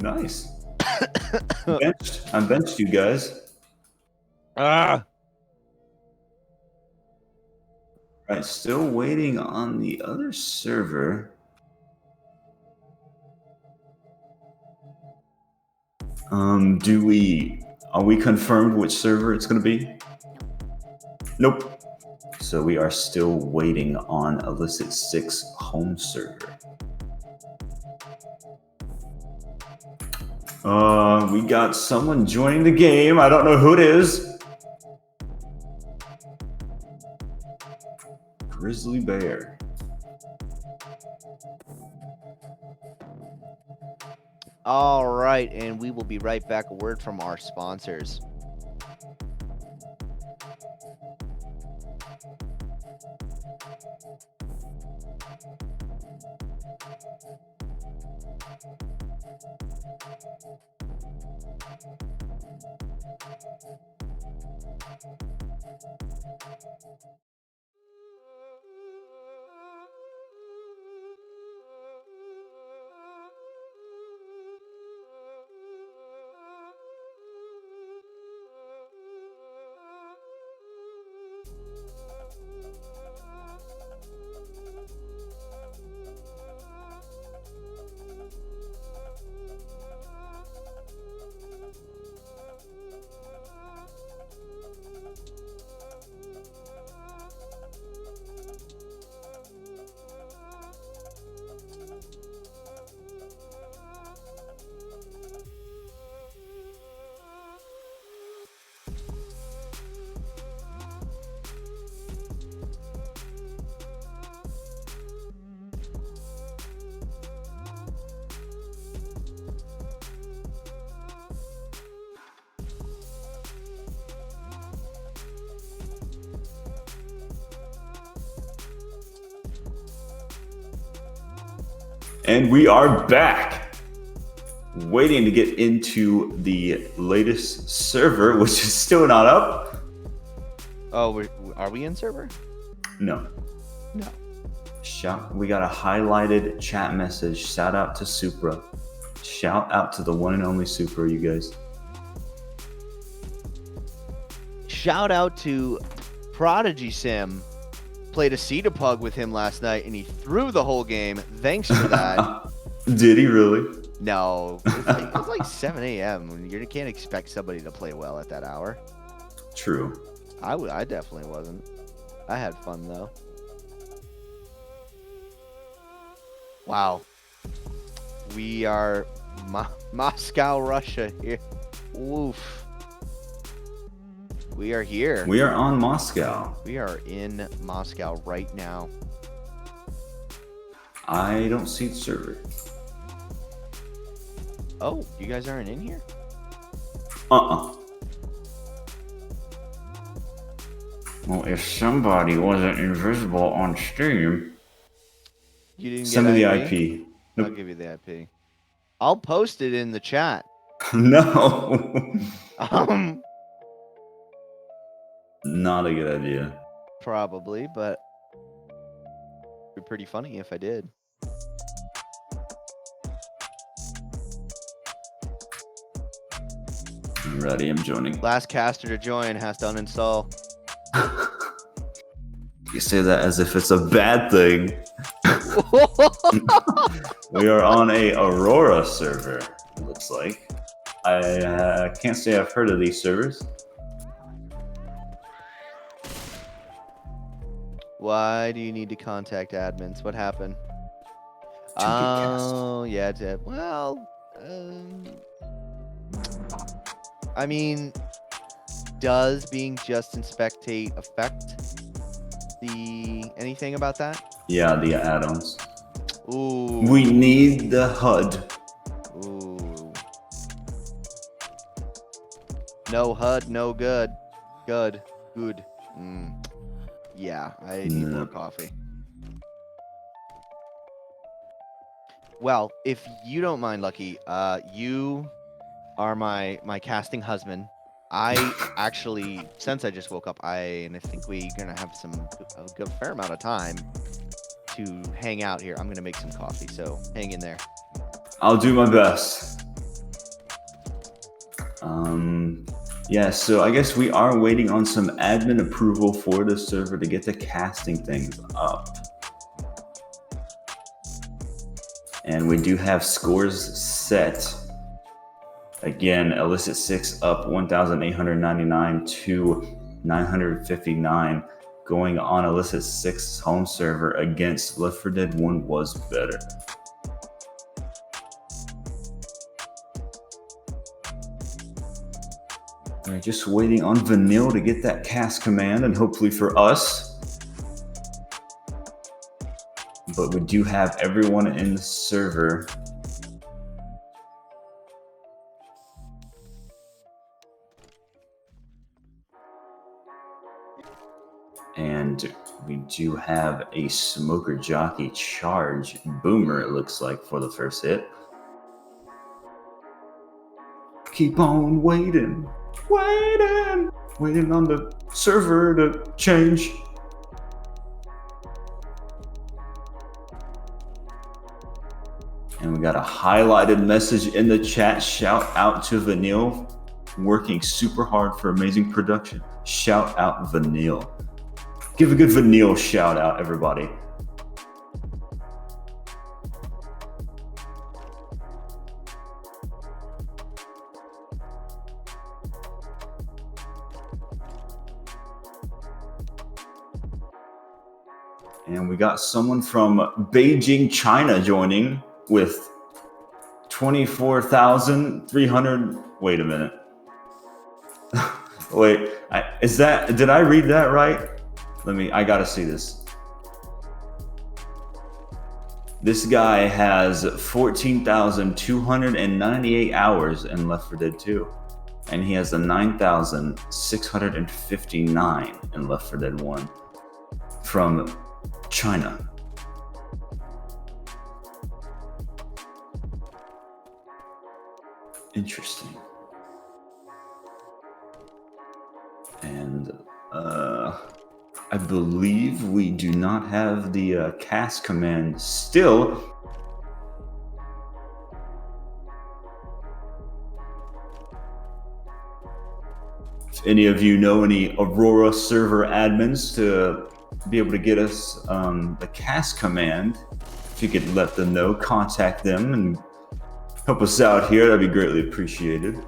nice. I'm benched, you guys. Ah. Right, still waiting on the other server. Are we confirmed which server it's going to be? Nope. So we are still waiting on illicit6 home server. We got someone joining the game. I don't know who it is. Grizzly Bear. All right, and we will be right back. A word from our sponsors. And we are back, waiting to get into the latest server, which is still not up. Oh, are we in server? No. No. We got a highlighted chat message. Shout out to Supra. Shout out to the one and only Supra, you guys. Shout out to Prodigy Sim. Played a Cedar Pug with him last night, and he threw the whole game. Thanks for that. Did he really? No, it was like 7 a.m. You can't expect somebody to play well at that hour. True. I definitely wasn't. I had fun though. Wow. We are Moscow, Russia here. Oof. We are here. We are on Moscow. We are in Moscow right now. I don't see the server. Oh, you guys aren't in here? Well, if somebody wasn't invisible on Steam, You didn't send me get the IP? IP. Nope. I'll give you the IP. I'll post it in the chat. No. Not a good idea. Probably, but it'd be pretty funny if I did. ready. I'm joining. Last caster to join has to uninstall. You say that as if it's a bad thing. We are on a Aurora server, it looks like. I can't say I've heard of these servers. Why do you need to contact admins? What happened? To get cast. Oh, yeah, well, I mean, does being just in spectate affect anything about that? Yeah, the add-ons. Ooh. We need the HUD. Ooh. No HUD, no good. Good. Yeah, I need more coffee. Well, if you don't mind, Lucky, you are my casting husband. I actually, since I just woke up, I think we're gonna have a good fair amount of time to hang out here. I'm gonna make some coffee, so hang in there. I'll do my best. Yeah, so I guess we are waiting on some admin approval for the server to get the casting things up. And we do have scores set. Again, illicit6 up 1,899 to 959, going on illicit6's home server against Left 4 Dead 1 was better. We're just waiting on Vanille to get that cast command, and hopefully for us. But we do have everyone in the server. And we do have a smoker jockey charge boomer, it looks like, for the first hit. Keep on waiting. Waiting on the server to change. And we got a highlighted message in the chat. Shout out to Vanille, working super hard for amazing production. Shout out Vanille. Give a good Vanille shout out, everybody. And we got someone from Beijing, China joining with 24,300. Wait a minute. Wait, did I read that right? I gotta see this. This guy has 14,298 hours in Left 4 Dead 2. And he has a 9,659 in Left 4 Dead 1 from China. Interesting. And I believe we do not have the cast command still. If any of you know any Aurora server admins to be able to get us the cast command, if you could let them know, contact them and help us out here, that'd be greatly appreciated.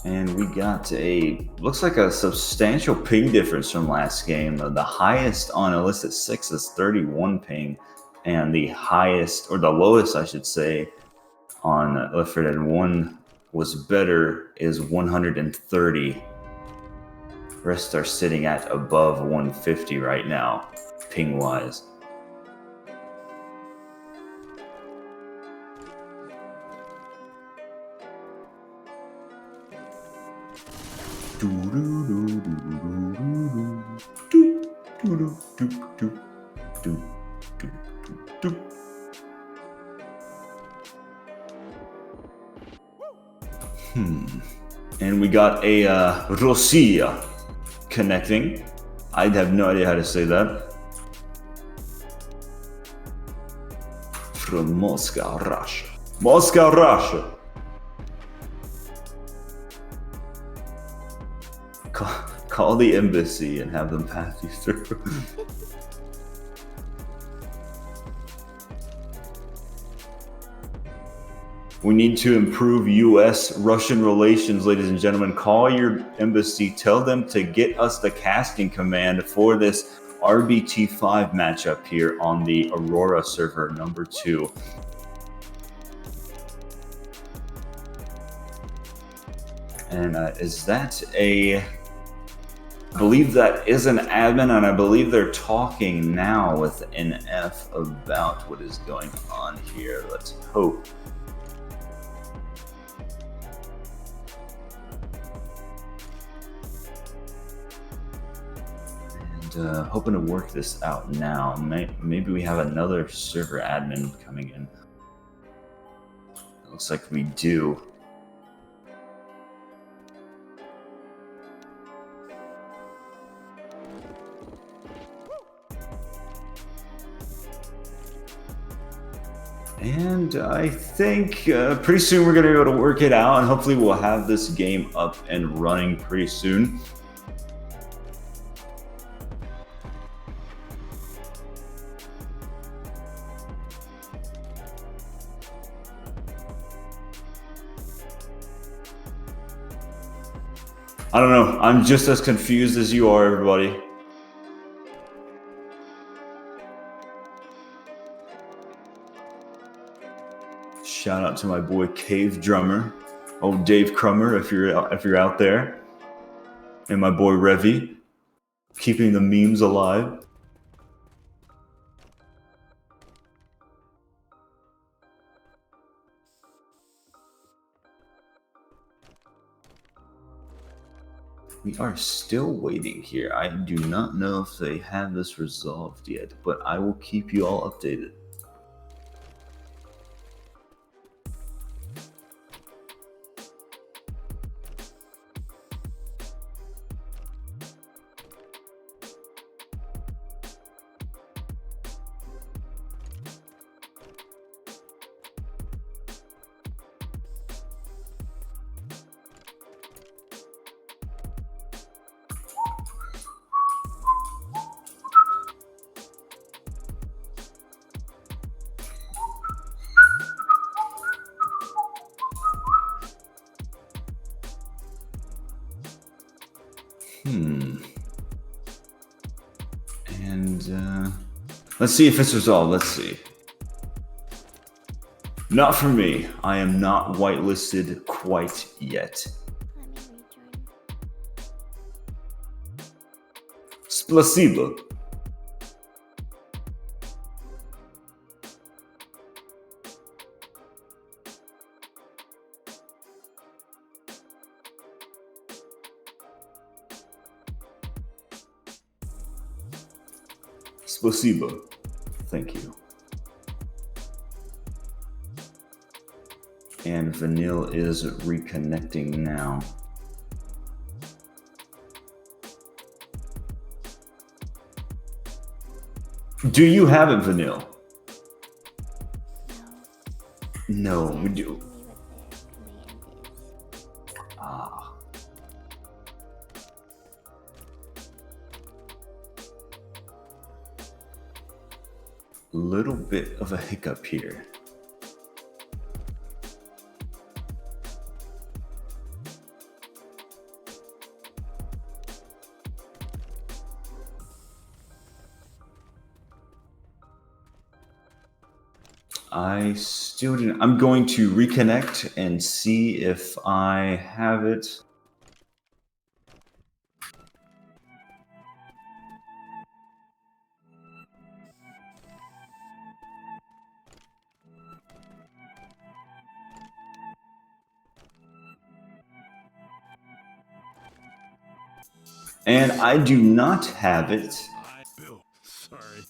And we got looks like a substantial ping difference from last game. The highest on illicit6 is 31 ping, and the highest, or the lowest I should say, on Left 4 Dead 1 was better, is 130. The rest are sitting at above 150 right now, ping wise. And we got a Rosia connecting. I have no idea how to say that. from Moscow, Russia. Moscow, Russia. Call the embassy and have them pass you through. We need to improve U.S.-Russian relations, ladies and gentlemen. Call your embassy. Tell them to get us the casting command for this RBT5 matchup here on the Aurora server number 2. And is that a... I believe that is an admin, and I believe they're talking now with NF about what is going on here. Let's hope. Hoping to work this out now. Maybe we have another server admin coming in. It looks like we do. And I think pretty soon we're going to be able to work it out, and hopefully we'll have this game up and running pretty soon. I don't know. I'm just as confused as you are, everybody. Shout out to my boy Cave Drummer, old Dave Crummer, if you're out there, and my boy Revy, keeping the memes alive. We are still waiting here. I do not know if they have this resolved yet, but I will keep you all updated. And let's see if it's resolved. Let's see. Not for me. I am not whitelisted quite yet. Splasiba. Spasiba. Thank you. And Vanille is reconnecting now. Do you have it, Vanille? No, we do. Ah. Little bit of a hiccup here. I'm going to reconnect and see if I have it. And I do not have it. Bill, sorry.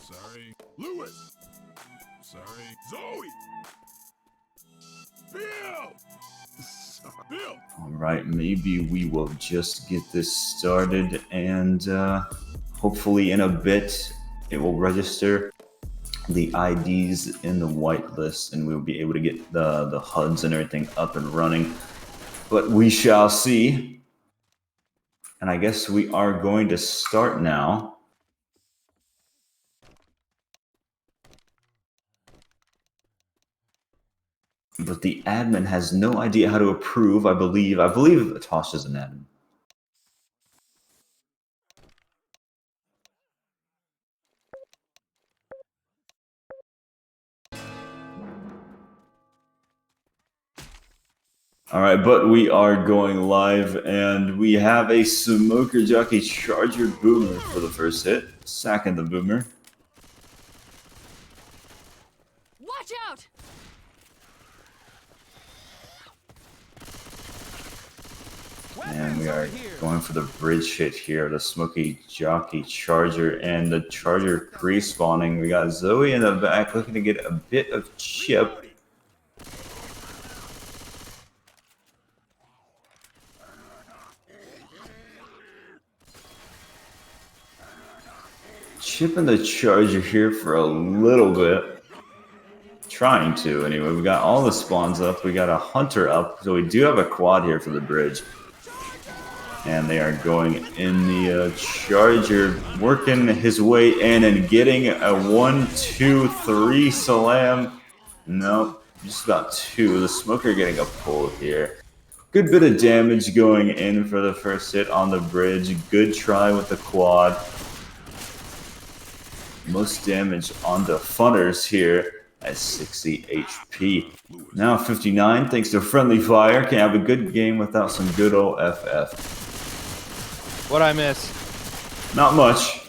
Sorry. Lewis. Sorry. Zoe. Bill. Sorry. Bill. All right, maybe we will just get this started, and hopefully in a bit it will register. the IDs in the whitelist, and we'll be able to get the HUDs and everything up and running. But we shall see. And I guess we are going to start now. But the admin has no idea how to approve, I believe. I believe Tosh is an admin. All right, but we are going live, and we have a Smoker Jockey Charger Boomer for the first hit. Sacking the Boomer. Watch out! And we are going for the bridge hit here, the Smoky Jockey Charger, and the Charger pre-spawning. We got Zoe in the back looking to get a bit of chip. Chipping the Charger here for a little bit. Trying to, anyway. We got all the spawns up. We got a Hunter up. So we do have a quad here for the bridge. And they are going in the Charger, working his way in and getting a 1, 2, 3 slam. Nope, just about 2. The Smoker getting a pull here. Good bit of damage going in for the first hit on the bridge. Good try with the quad. Most damage on the Funners here at 60 HP. Now 59 thanks to friendly fire. Can have a good game without some good old FF. What'd I miss? Not much.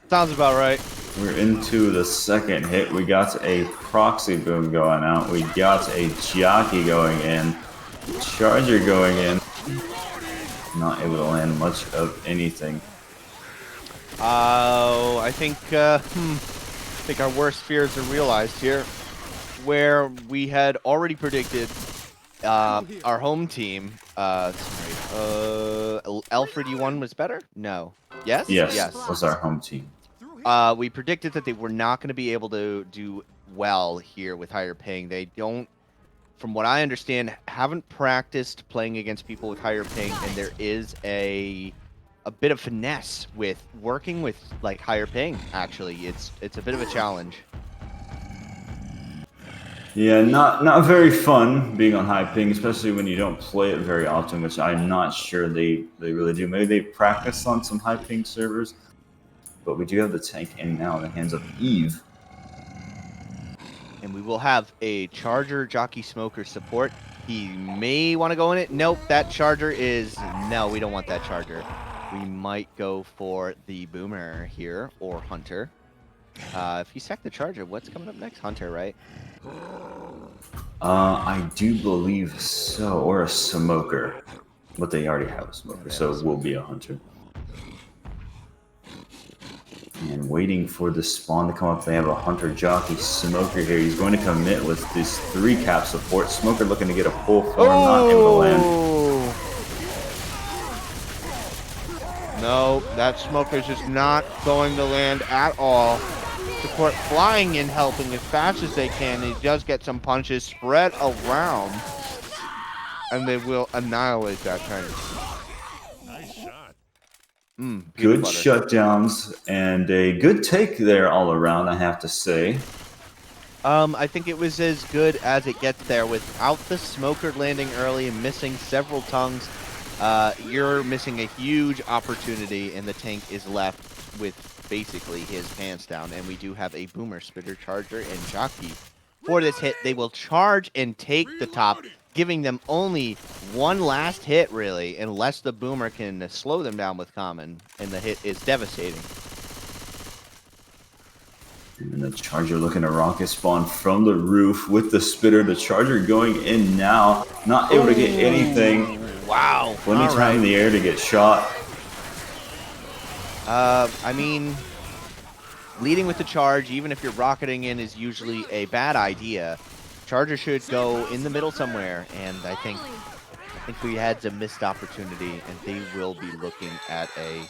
Sounds about right. We're into the second hit. We got a proxy boom going out. We got a jockey going in. Charger going in. Not able to land much of anything. I think our worst fears are realized here, where we had already predicted our home team. L4D1 was better? No. Yes? Yes, was our home team. We predicted that they were not going to be able to do well here with higher ping. They don't, from what I understand, haven't practiced playing against people with higher ping, and there is a bit of finesse with working with like higher ping. Actually, it's a bit of a challenge. Yeah, not very fun being on high ping, especially when you don't play it very often, which I'm not sure they really do. Maybe they practice on some high ping servers, but we do have the tank in now in the hands of Eve. And we will have a Charger Jockey Smoker support. He may want to go in it. Nope, that Charger is... No, we don't want that Charger. We might go for the Boomer here, or Hunter. If you sack the Charger, what's coming up next? Hunter, right? I do believe so, or a Smoker. But they already have a Smoker, so it will be a Hunter. And waiting for the spawn to come up, they have a Hunter Jockey Smoker here. He's going to commit with this 3-cap support. Smoker looking to get a pull for him, not able to land. No, that Smoker's just not going to land at all. Support flying in, helping as fast as they can. He does get some punches spread around, and they will annihilate that tank. Nice shot. Good butter. shutdowns and a good take there all around, I have to say. I think it was as good as it gets there without the Smoker landing early and missing several tongues. You're missing a huge opportunity, and the tank is left with basically his pants down. And we do have a Boomer, Spitter, Charger, and Jockey. For this hit, they will charge and take the top, giving them only one last hit, really, unless the Boomer can slow them down with Common, and the hit is devastating. And the Charger looking to rocket spawn from the roof with the Spitter. The Charger going in now, not able to get anything. Wow. Plenty of time in the air to get shot. I mean, leading with the charge, even if you're rocketing in, is usually a bad idea. Charger should go in the middle somewhere, and I think we had a missed opportunity, and they will be looking at a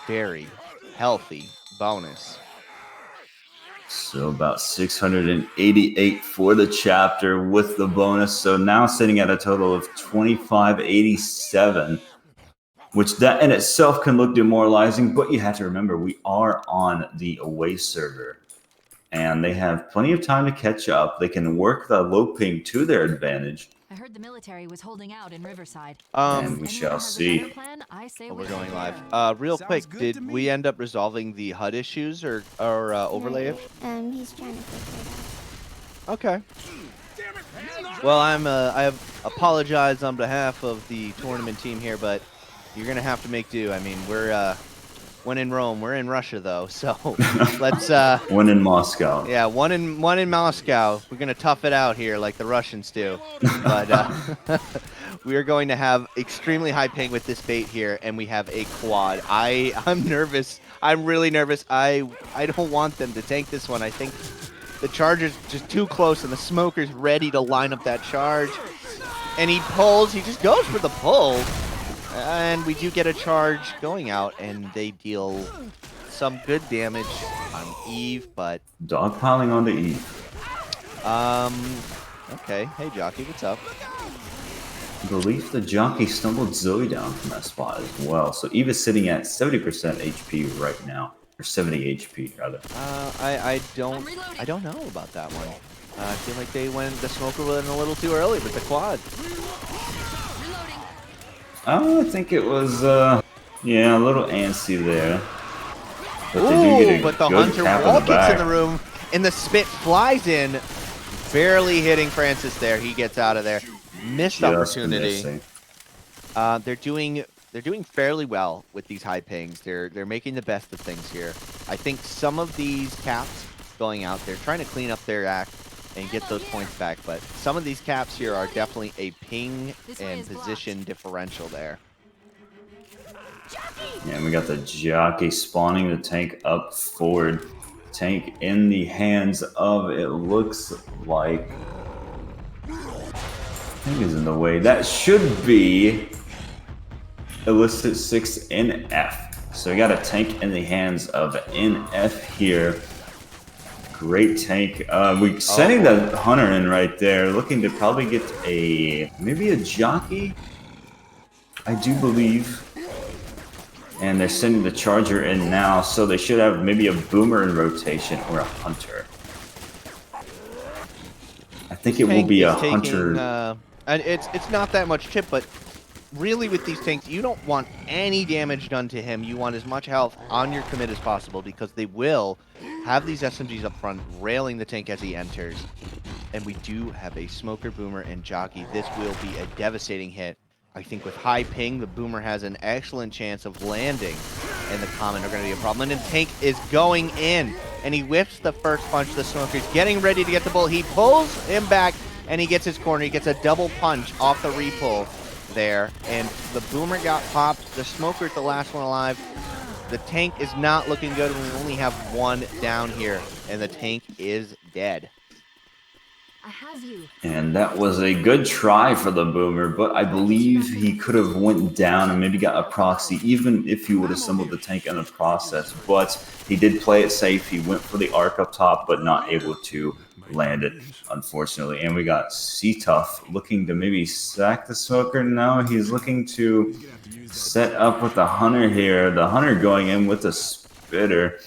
very healthy bonus. So about 688 for the chapter with the bonus. So now sitting at a total of 2587, which that in itself can look demoralizing, but you have to remember we are on the away server. And they have plenty of time to catch up. They can work the low ping to their advantage. I heard the military was holding out in Riverside. And we Anyone shall has a better see. plan? I say Oh, we we're going head live. there. Real Sounds quick, good did to we me. end up resolving the HUD issues or overlay issues? He's trying to figure it out. Okay. Well, I have apologized on behalf of the tournament team here, but you're gonna have to make do. I mean, we're when in Rome, we're in Russia though, so let's One in Moscow. yeah, one in Moscow. We're gonna tough it out here like the Russians do, but we are going to have extremely high ping with this bait here, and we have a quad. I'm nervous. I'm really nervous. I don't want them to tank this one. I think the charger's just too close, and the smoker's ready to line up that charge. And he pulls. He just goes for the pull. And we do get a charge going out, and they deal some good damage on Eve, but... Dogpiling on the Eve. Okay. Hey, Jockey, what's up? I believe the jockey stumbled Zoe down from that spot as well. So Eve is sitting at 70% HP right now. Or 70 HP, rather. I don't know about that one. I feel like the smoker went a little too early with the quad. Reloading. I think it was, yeah, a little antsy there. But they do Ooh, get a but the good Hunter cap wall in the gets back. in the room, and the spit flies in, barely hitting Francis there. He gets out of there. Missed Just opportunity. missing. They're doing fairly well with these high pings. They're making the best of things here. I think some of these caps going out, they're trying to clean up their act and get those points back, but some of these caps here are definitely a ping and position differential there. Yeah, we got the jockey spawning the tank up forward. Tank in the hands of, it looks like... Tank is in the way. That should be illicit6 NF. So we got a tank in the hands of NF here. Great tank. We sending the Hunter in right there, looking to probably get maybe a jockey, I do believe. And they're sending the charger in now, so they should have maybe a boomer in rotation or a hunter. I think it will be a hunter. And it's not that much chip, but really with these tanks, you don't want any damage done to him. You want as much health on your commit as possible, because they will have these SMGs up front, railing the tank as he enters. And we do have a smoker, boomer, and jockey. This will be a devastating hit. I think with high ping, the boomer has an excellent chance of landing, and the common are going to be a problem. And the tank is going in, and he whips the first punch. The smoker's getting ready to get the bull. He pulls him back, and he gets his corner. He gets a double punch off the repull there, and the boomer got popped. The smoker's the last one alive. The tank is not looking good. We only have one down here, and the tank is dead. I have you. And that was a good try for the boomer, but I believe he could have went down and maybe got a proxy, even if he would have assembled the tank in the process. But he did play it safe. He went for the arc up top, but not able to land it, unfortunately. And we got C-Tough looking to maybe sack the smoker. No, he's looking to set up with the hunter here. The hunter going in with the spitter.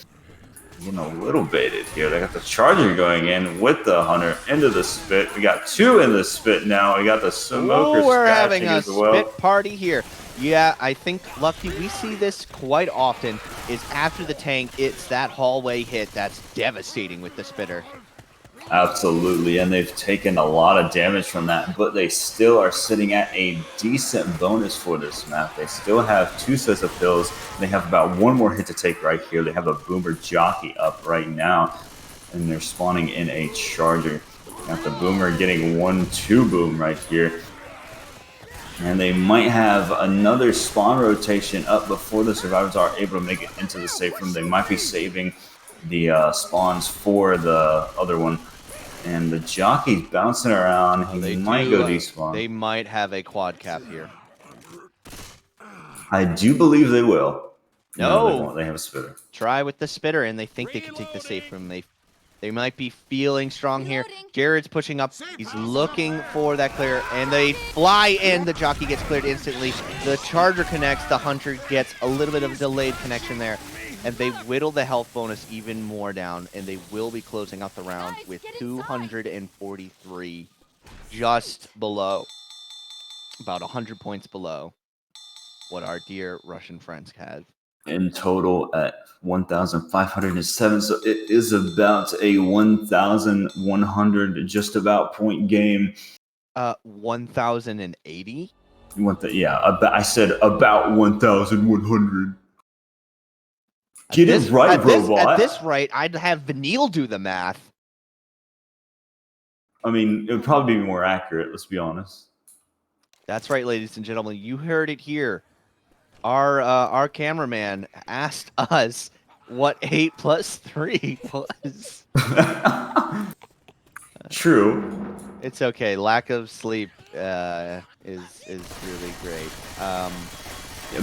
Getting a little baited here. They got the charger going in with the hunter into the spit. We got two in the spit now. We got the smoker we're having a as well. spit party here. Yeah, I think, Lucky, we see this quite often, is after the tank, it's that hallway hit that's devastating with the spitter. Absolutely, and they've taken a lot of damage from that, but they still are sitting at a decent bonus for this map. They still have two sets of pills. They have about one more hit to take right here. They have a boomer jockey up right now, and they're spawning in a charger. Got the boomer getting 1-2 boom right here. And they might have another spawn rotation up before the survivors are able to make it into the safe room. They might be saving the spawns for the other one. And the jockey's bouncing around. He might go despawn. They might have a quad cap here. I do believe they will. No. They won't. They have a spitter. Try with the spitter, and they think they can take the safe room. They They might be feeling strong here. Reloading. Jared's pushing up. He's looking for that clear, and they fly in. The jockey gets cleared instantly. The charger connects. The hunter gets a little bit of a delayed connection there, and they whittle the health bonus even more down, and they will be closing out the round Guys, with get inside. 243, just below, about 100 points below what our dear Russian friends had. In total at 1,507. So it is about a 1,100 just about point game. 1,080. I said about 1,100. Get it right, robot. At this rate, I'd have Vanille do the math. I mean, it would probably be more accurate, let's be honest. That's right, ladies and gentlemen. You heard it here. Our cameraman asked us what 8 plus 3 was. True. It's okay. Lack of sleep is really great. Yeah,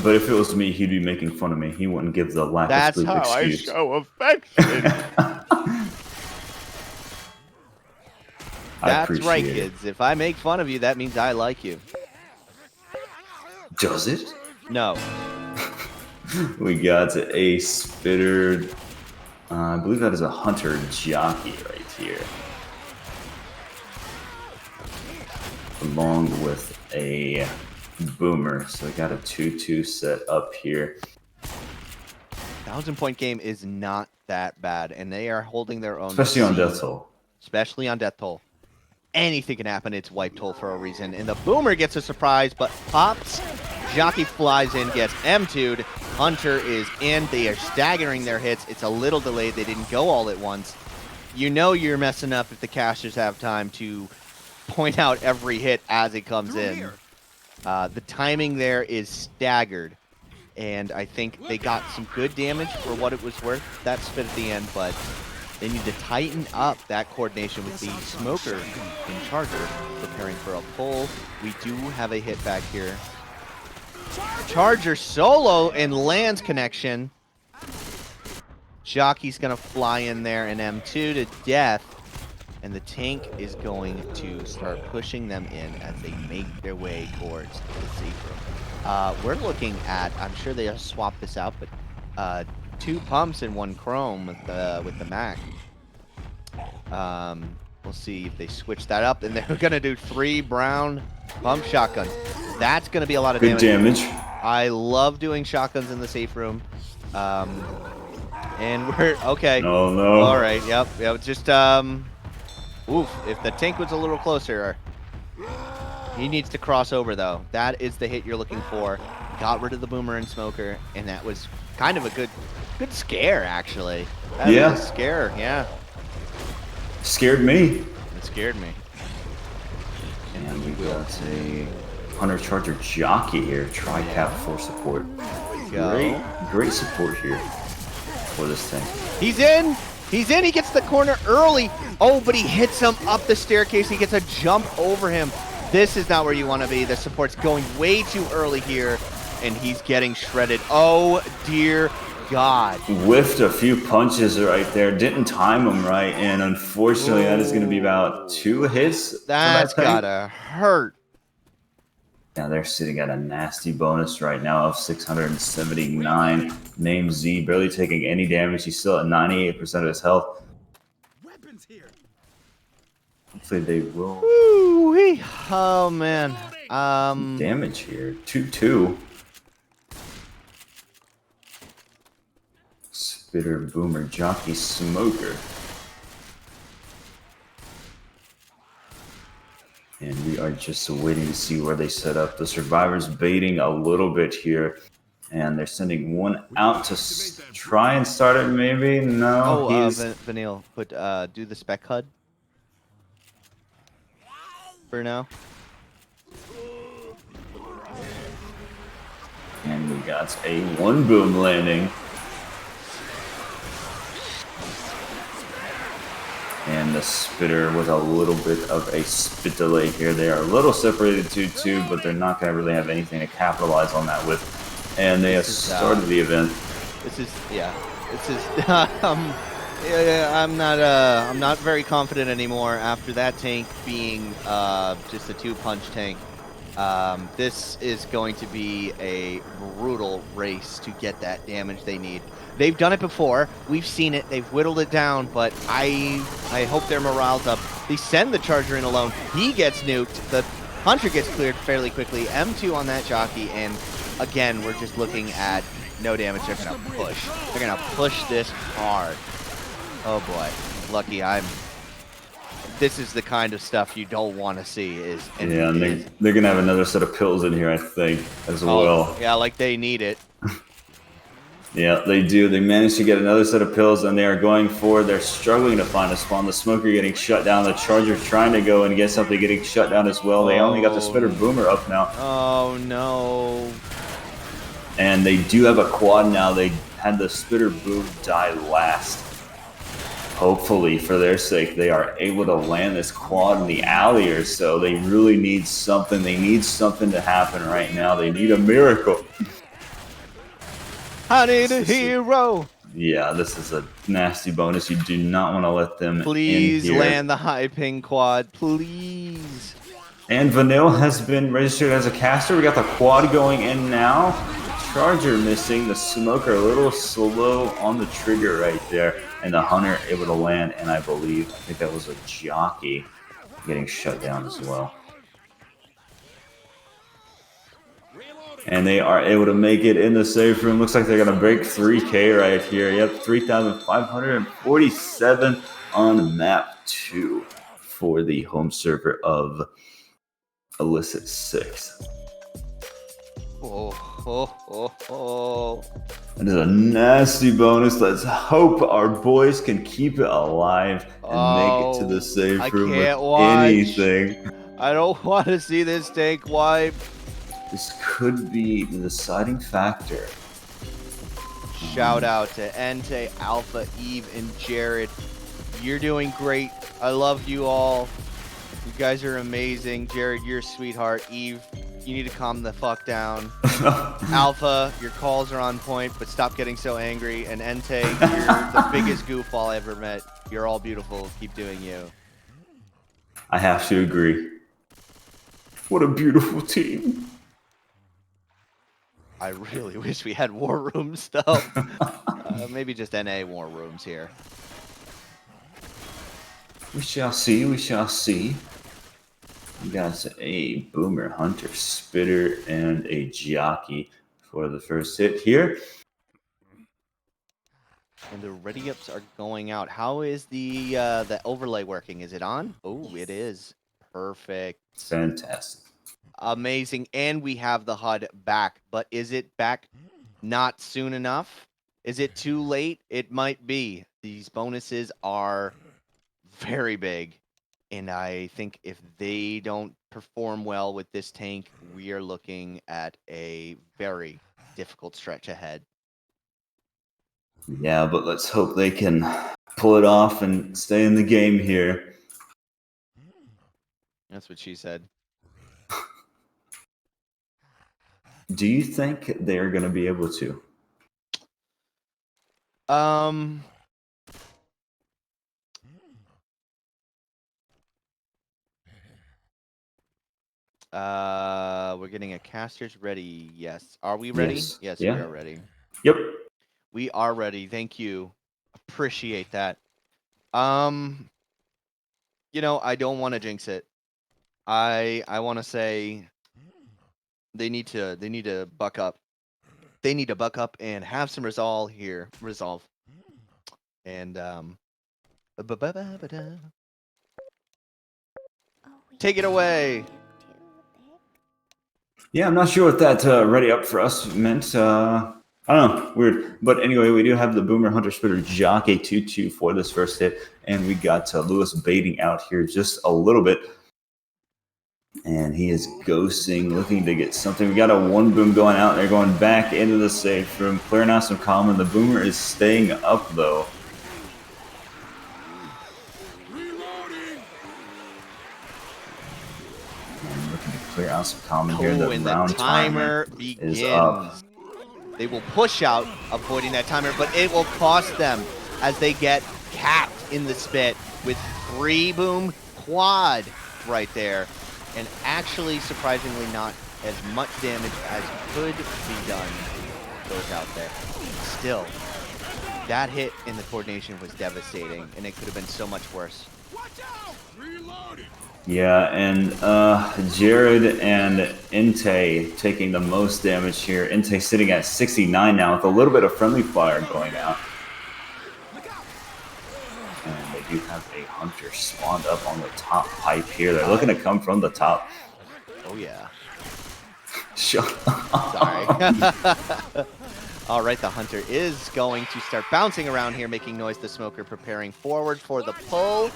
but if it was me, he'd be making fun of me. He wouldn't give the lack of sleep That's how excuse. I show affection. That's right, appreciate it. kids. If I make fun of you, that means I like you. Does it? No. We got a spitter. I believe that is a hunter jockey right here. Along with a boomer. So we got a 2-2 set up here. 1,000-point game is not that bad, and they are holding their own. Especially on death toll. Especially on death toll. Anything can happen. It's wipe toll for a reason. And the boomer gets a surprise, but pops. Jockey flies in, gets M2'd. Hunter is in. They are staggering their hits. It's a little delayed. They didn't go all at once. You know you're messing up if the casters have time to point out every hit as it comes in. The timing there is staggered. And I think they got some good damage for what it was worth, that spit at the end, but they need to tighten up that coordination with the smoker and charger preparing for a pull. We do have a hit back here. Charger solo and lands connection. Jockey's gonna fly in there and M2 to death. And the tank is going to start pushing them in as they make their way towards the safe room. We're looking at, I'm sure they'll swap this out, but 2 pumps and 1 chrome with the Mac. We'll see if they switch that up, and they're gonna do 3 brown pump shotguns. That's gonna be a lot of Good damage. I love doing shotguns in the safe room. And we're okay. Oh no. All right. Yep. Just oof. If the tank was a little closer, he needs to cross over though. That is the hit you're looking for. Got rid of the boomer and smoker, and that was kind of a good scare actually. That Yeah. was a scare. Yeah. Scared me. It scared me. And we got a hunter charger jockey here. Tri-cap for support. Go. Great support here for this thing. He's in. He's in. He gets the corner early. Oh, but he hits him up the staircase. He gets a jump over him. This is not where you want to be. The support's going way too early here, and he's getting shredded. Oh, dear God. Whiffed a few punches right there. Didn't time them right, and unfortunately, that is going to be about 2 hits. for That's that thing. gotta hurt. Now they're sitting at a nasty bonus right now of 679. Name Z barely taking any damage. He's still at 98% of his health. Weapons here. Hopefully they will Woo-wee. Oh, man. damage here. 2-2. Spitter, boomer, jockey, smoker. And we are just waiting to see where they set up. The survivor's baiting a little bit here. And they're sending one out to try and start it, maybe? No, Oh, he's... Vanille, do the spec HUD for now. And we got a 1 boom landing. And the spitter with a little bit of a spit delay here. They are a little separated 2-2, but they're not going to really have anything to capitalize on that with. And they have started the event. This is, yeah. This is, Yeah, I'm not very confident anymore after that tank being just a 2-punch tank. This is going to be a brutal race to get that damage they need. They've done it before. We've seen it. They've whittled it down, but I hope their morale's up. They send the Charger in alone. He gets nuked. The Hunter gets cleared fairly quickly. M2 on that jockey, and again, we're just looking at no damage. They're going to push. They're going to push this hard. Oh boy. Lucky this is the kind of stuff you don't want to see. Yeah, and they're going to have another set of pills in here, I think, as well. Yeah, like they need it. Yeah, they do. They managed to get another set of pills, and they are going forward. They're struggling to find a spawn. The Smoker getting shut down. The Charger trying to go and get something, getting shut down as well. They only got the Spitter Boomer up now. Oh, no. And they do have a quad now. They had the Spitter Boom die last. Hopefully, for their sake, they are able to land this quad in the alley or so. They really need something. They need something to happen right now. They need a miracle. I need a hero. Yeah, this is a nasty bonus. You do not want to let them Please in here. land the high ping quad. Please. And Vanille has been registered as a caster. We got the quad going in now. Charger missing. The Smoker a little slow on the trigger right there. And the Hunter able to land. And I think that was a jockey getting shut down as well. And they are able to make it in the safe room. Looks like they're going to break 3K right here. Yep, 3,547 on map 2 for the home server of illicit6. Oh. That is a nasty bonus. Let's hope our boys can keep it alive and make it to the safe room with anything. I don't want to see this tank wipe. This could be the deciding factor. Shout out to Entei, Alpha, Eve, and Jared. You're doing great. I love you all. You guys are amazing. Jared, you're a sweetheart. Eve, you need to calm the fuck down. Alpha, your calls are on point, but stop getting so angry. And Entei, you're the biggest goofball I ever met. You're all beautiful. Keep doing you. I have to agree. What a beautiful team. I really wish we had war rooms, though. Maybe just NA war rooms here. We shall see. We shall see. We got a Boomer, Hunter, Spitter, and a Jockey for the first hit here. And the ready-ups are going out. How is the overlay working? Is it on? Oh, it is. Perfect. Fantastic. Amazing. And we have the HUD back. But is it back not soon enough? Is it too late? It might be. These bonuses are very big. And I think if they don't perform well with this tank, we are looking at a very difficult stretch ahead. Yeah, but let's hope they can pull it off and stay in the game here. That's what she said. Do you think they're going to be able to? We're getting a casters ready. Yes. Are we ready? Yes, Yeah. we are ready. Yep. We are ready. Thank you. Appreciate that. You know, I don't want to jinx it. I want to say they need to buck up. They need to buck up and have some resolve here. And take it away. Yeah, I'm not sure what that ready up for us meant. I don't know, weird. But anyway, we do have the Boomer, Hunter, Spitter, Jockey 2-2 for this first hit. And we got Lewis baiting out here just a little bit. And he is ghosting, looking to get something. We got a one boom going out. They're going back into the safe room, clearing out some common. The Boomer is staying up, though. And looking to clear out some common here. The And round the timer begins. is up. They will push out, avoiding that timer, but it will cost them as they get capped in the spit with 3 boom quad right there. And actually, surprisingly, not as much damage as could be done goes out there. Still, that hit in the coordination was devastating, and it could have been so much worse. Yeah, and Jared and Inte taking the most damage here. Inte sitting at 69 now with a little bit of friendly fire going out. And they do have a Hunter spawned up on the top pipe here. They're looking to come from the top. Oh, yeah. Shut up. Sorry. All right, the Hunter is going to start bouncing around here, making noise. The Smoker preparing forward for the pull.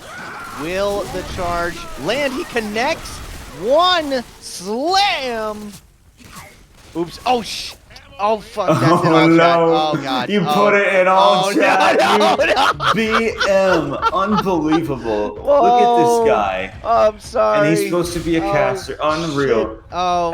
Will the charge land? He connects. 1 slam. Oops. Oh, oh, fuck. That's in all no. chat. Oh, God. You put it in all chat. No. BM. Unbelievable. Look at this guy. I'm sorry. And he's supposed to be a caster. Unreal. Shit. Oh,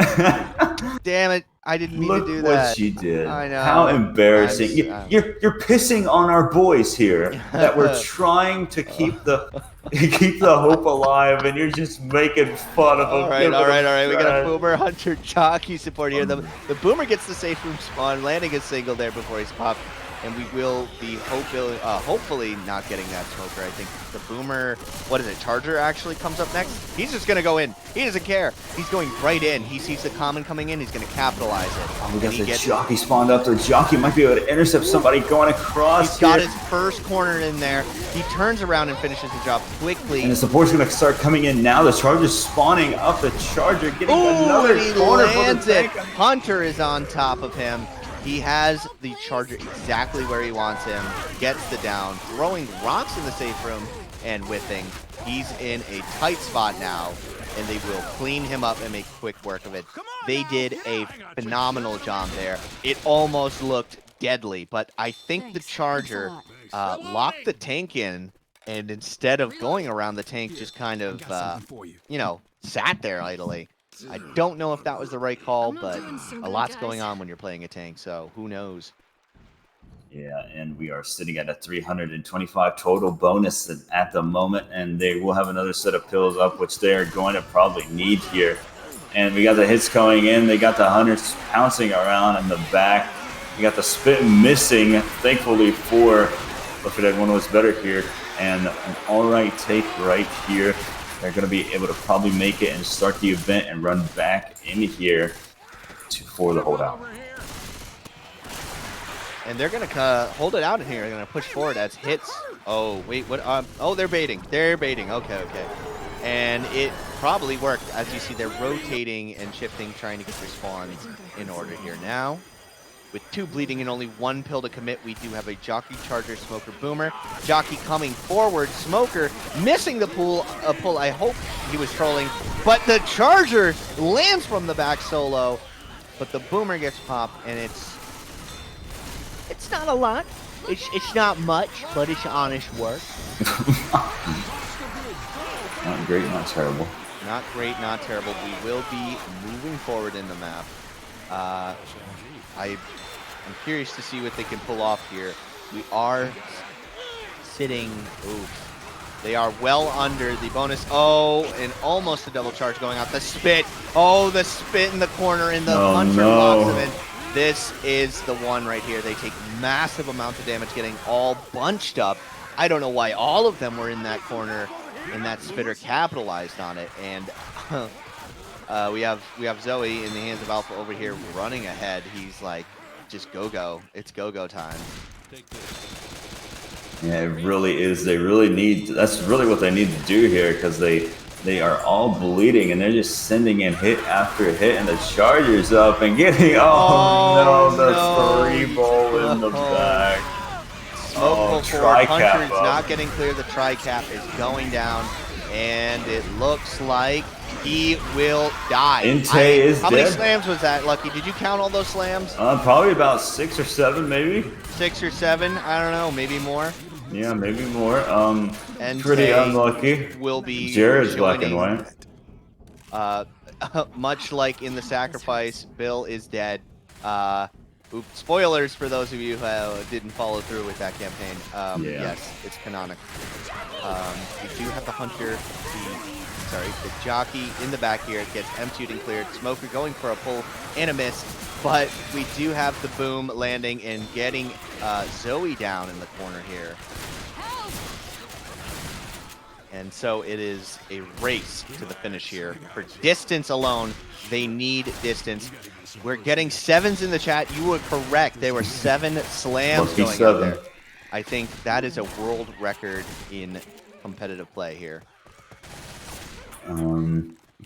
damn it. I didn't mean Look to do what that. she did. I know. How embarrassing. You're pissing on our boys here that we're trying to keep the hope alive, and you're just making fun of them. All right. We got a Boomer Hunter jockey support here. The Boomer gets the safe room spawn, landing a single there before he's popped. And we will be hopefully not getting that Smoker. I think the Boomer, what is it, Charger actually comes up next. He's just going to go in. He doesn't care. He's going right in. He sees the common coming in. He's going to capitalize it. Oh, we got the jockey spawned up. The jockey might be able to intercept somebody going across. He's got his first corner in there. He turns around and finishes the job quickly. And the support's going to start coming in now. The Charger's spawning up. The Charger getting another and he corner lands for the it. tank. Hunter is on top of him. He has the Charger exactly where he wants him, gets the down, throwing rocks in the safe room and whiffing. He's in a tight spot now, and they will clean him up and make quick work of it. They did a phenomenal job there. It almost looked deadly, but I think the Charger locked the tank in, and instead of going around the tank, just kind of, sat there idly. I don't know if that was the right call, but a lot's going on when you're playing a tank, so who knows? Yeah, and we are sitting at a 325 total bonus at the moment, and they will have another set of pills up, which they are going to probably need here. And we got the hits going in. They got the Hunters pouncing around in the back. We got the spit missing, thankfully for Look at that one was better here. And an alright take right here. They're going to be able to probably make it and start the event and run back in here for the holdout. And they're going to hold it out in here. They're going to push forward as hits. Oh, wait, what? Oh, they're baiting. They're baiting. Okay, okay. And it probably worked. As you see, they're rotating and shifting, trying to get their spawns in order here now. With 2 bleeding and only 1 pill to commit, we do have a Jockey, Charger, Smoker, Boomer. Jockey coming forward. Smoker missing the pull. I hope he was trolling. But the Charger lands from the back solo. But the Boomer gets popped, and it's not a lot. It's not much, but it's honest work. Not great, not terrible. Not great, not terrible. We will be moving forward in the map. I'm curious to see what they can pull off here. We are sitting. Ooh, they are well under the bonus. Oh, and almost a double charge going out. The spit. Oh, the spit in the corner, and the Hunter locks him in. This is the one right here. They take massive amounts of damage, getting all bunched up. I don't know why all of them were in that corner, and that spitter capitalized on it. And we have Zoe in the hands of Alpha over here running ahead. He's like, just go. It's go time. Yeah, it really is. They really need, that's really what they need to do here, because they are all bleeding and they're just sending in hit after hit, and the Charger's up and getting, the 3 ball in the back. Smoke forward. Hunter is not getting clear. The tri-cap is going down, and it looks like he will die. Inte is How dead. many slams was that, Lucky? Did you count all those slams? Probably about 6 or 7, maybe. 6 or 7? I don't know. Maybe more. Yeah, maybe more. And pretty unlucky. Will be Jared's black joining, and white. much like in the sacrifice, Bill is dead. Oops, spoilers for those of you who didn't follow through with that campaign. Yeah. Yes, it's canonical. We do have the Hunter, the jockey in the back here. It gets M2'd and cleared. Smoker going for a pull and a miss, but we do have the boom landing and getting Zoe down in the corner here. And so it is a race to the finish here. For distance alone, they need distance. We're getting 7s in the chat. You were correct. There were 7 slams Lucky going 7. out there. I think that is a world record in competitive play here.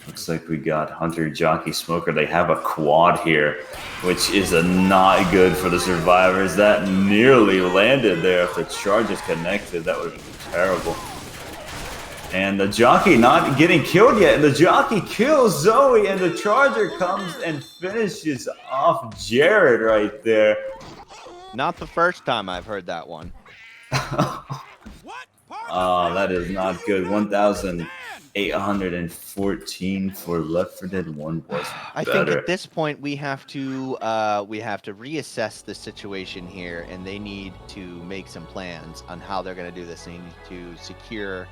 Looks like we got Hunter, Jockey, Smoker. They have a quad here, which is not good for the survivors. That nearly landed there. If the charge is connected, that would have been terrible. And the jockey not getting killed yet. And the jockey kills Zoe, and the charger comes and finishes off Jared right there. Not the first time I've heard that one. Oh, that is not good. 1,814 for Left 4 Dead 1 was I better. think at this point we have to reassess the situation here, and they need to make some plans on how they're going to do this. They need to secure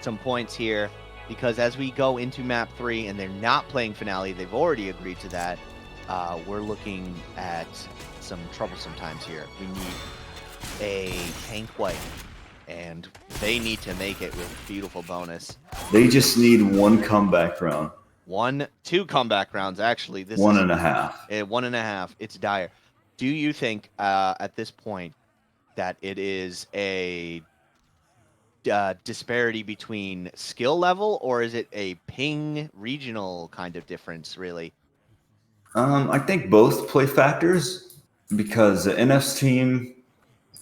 some points here, because as we go into map 3 and they're not playing finale, they've already agreed to that. We're looking at some troublesome times here. We need a tank wipe, and they need to make it with beautiful bonus. They just need 1 comeback round. 2 comeback rounds actually. This 1.5. 1.5. It's dire. Do you think at this point that it is a disparity between skill level, or is it a ping regional kind of difference, really? I think both play factors, because the NF's team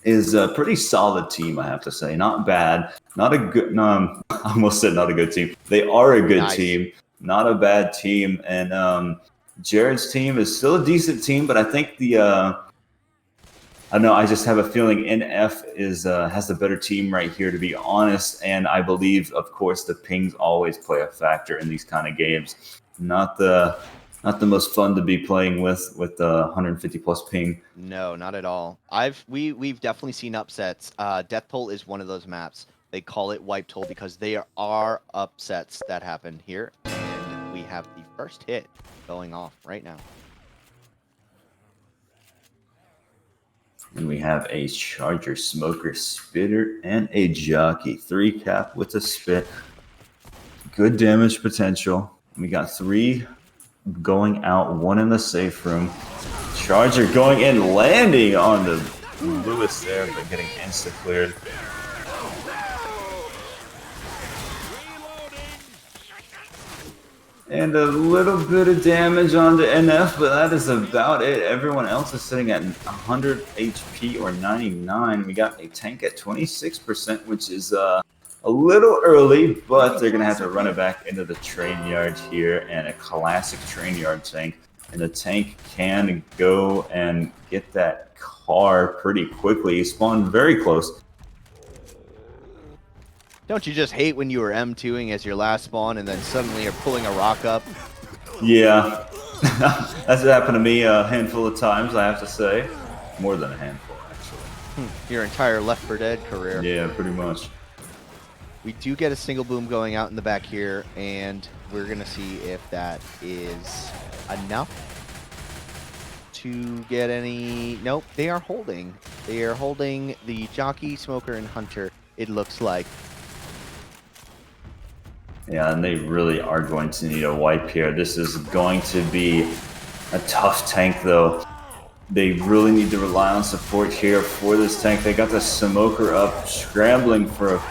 is a pretty solid team, I have to say. Not bad. Not a good... No, I almost said not a good team. They are a good team. Not a bad team. And Jared's team is still a decent team, but I think the... I don't know, I just have a feeling NF has the better team right here, to be honest. And I believe, of course, the pings always play a factor in these kind of games. Not the most fun to be playing with the 150 plus ping. No, not at all. We've definitely seen upsets. Death Toll is one of those maps. They call it Wipe Toll because there are upsets that happen here. And we have the first hit going off right now. And we have a Charger, Smoker, Spitter, and a Jockey. 3 cap with a spit. Good damage potential. We got 3 going out, 1 in the safe room. Charger going in, landing on the Lewis there, but getting insta-cleared. And a little bit of damage on the NF, but that is about it. Everyone else is sitting at 100 HP or 99. We got a tank at 26%, which is a little early, but they're going to have to run it back into the train yard here, and a classic train yard tank. And the tank can go and get that car pretty quickly. He spawned very close. Don't you just hate when you were M2ing as your last spawn and then suddenly you're pulling a rock up? Yeah, that's happened to me a handful of times, I have to say. More than a handful, actually. Your entire Left 4 Dead career. Yeah, pretty much. We do get a single boom going out in the back here, and we're going to see if that is enough to get any... Nope, they are holding. They are holding the Jockey, Smoker, and Hunter, it looks like. Yeah, and they really are going to need a wipe here. This is going to be a tough tank, though. They really need to rely on support here for this tank. They got the Smoker up, scrambling for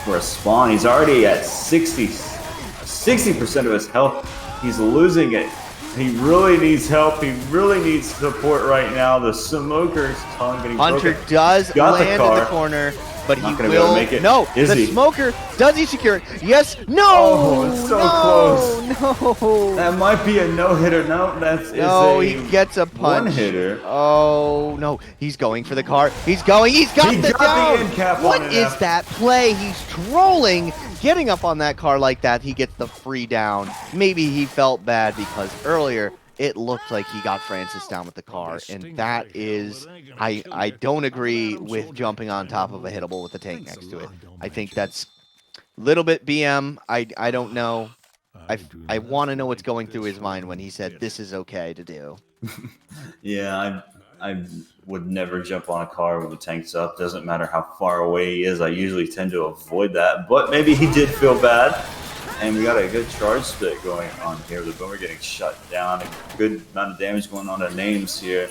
a spawn. He's already at 60% of his health. He's losing it. He really needs help. He really needs support right now. The Smoker's tongue getting Hunter broken. does Got land the in car. the corner, but Not he gonna be able to will... make it. No, Is the he? Smoker, does he secure it? Yes, no! Oh, it's so close. That might be a no-hitter. No, He gets a punch. One-hitter. Oh, no. He's going for the car. He's going. He's got He the got down. the end cap What on it is after. that play? He's trolling. Getting up on that car like that, he gets the free down. Maybe he felt bad because earlier it looked like he got Francis down with the car, and that is, I don't agree with jumping on top of a hittable with a tank next to it. I think that's a little bit BM. I don't know. I want to know what's going through his mind when he said this is okay to do. Yeah, I would never jump on a car with the tanks up. Doesn't matter how far away he is. I usually tend to avoid that. But maybe he did feel bad. And we got a good charge split going on here. The Boomer getting shut down. A good amount of damage going on to Names here.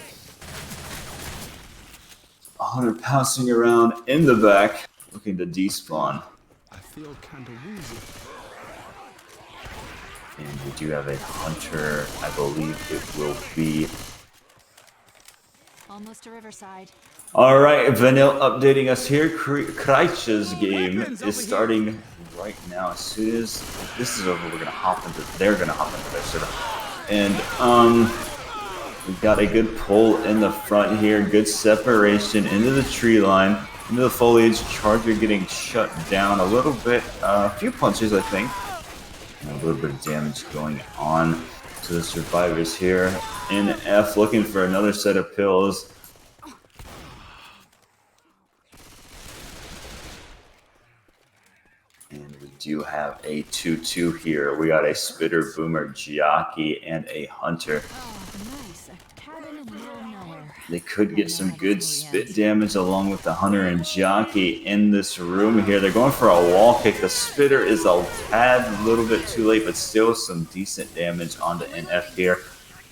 100 pouncing around in the back, looking to despawn. I feel kind of woozy. And we do have a Hunter. I believe it will be. Almost to Riverside. All right, Vanille updating us here. Kreitsch's game is starting right now. As soon as this is over, they're gonna hop into their server. And we've got a good pull in the front here. Good separation into the tree line, into the foliage. Charger getting shut down a little bit. A few punches, I think. And a little bit of damage going on to the survivors here. NF looking for another set of pills. And we do have a 2-2 here. We got a Spitter, Boomer, Jockey, and a Hunter. Oh, nice. A cabin in the middle of nowhere. They could get some good spit damage along with the Hunter and Jockey in this room here. They're going for a wall kick. The Spitter is a tad little bit too late, but still some decent damage onto NF here.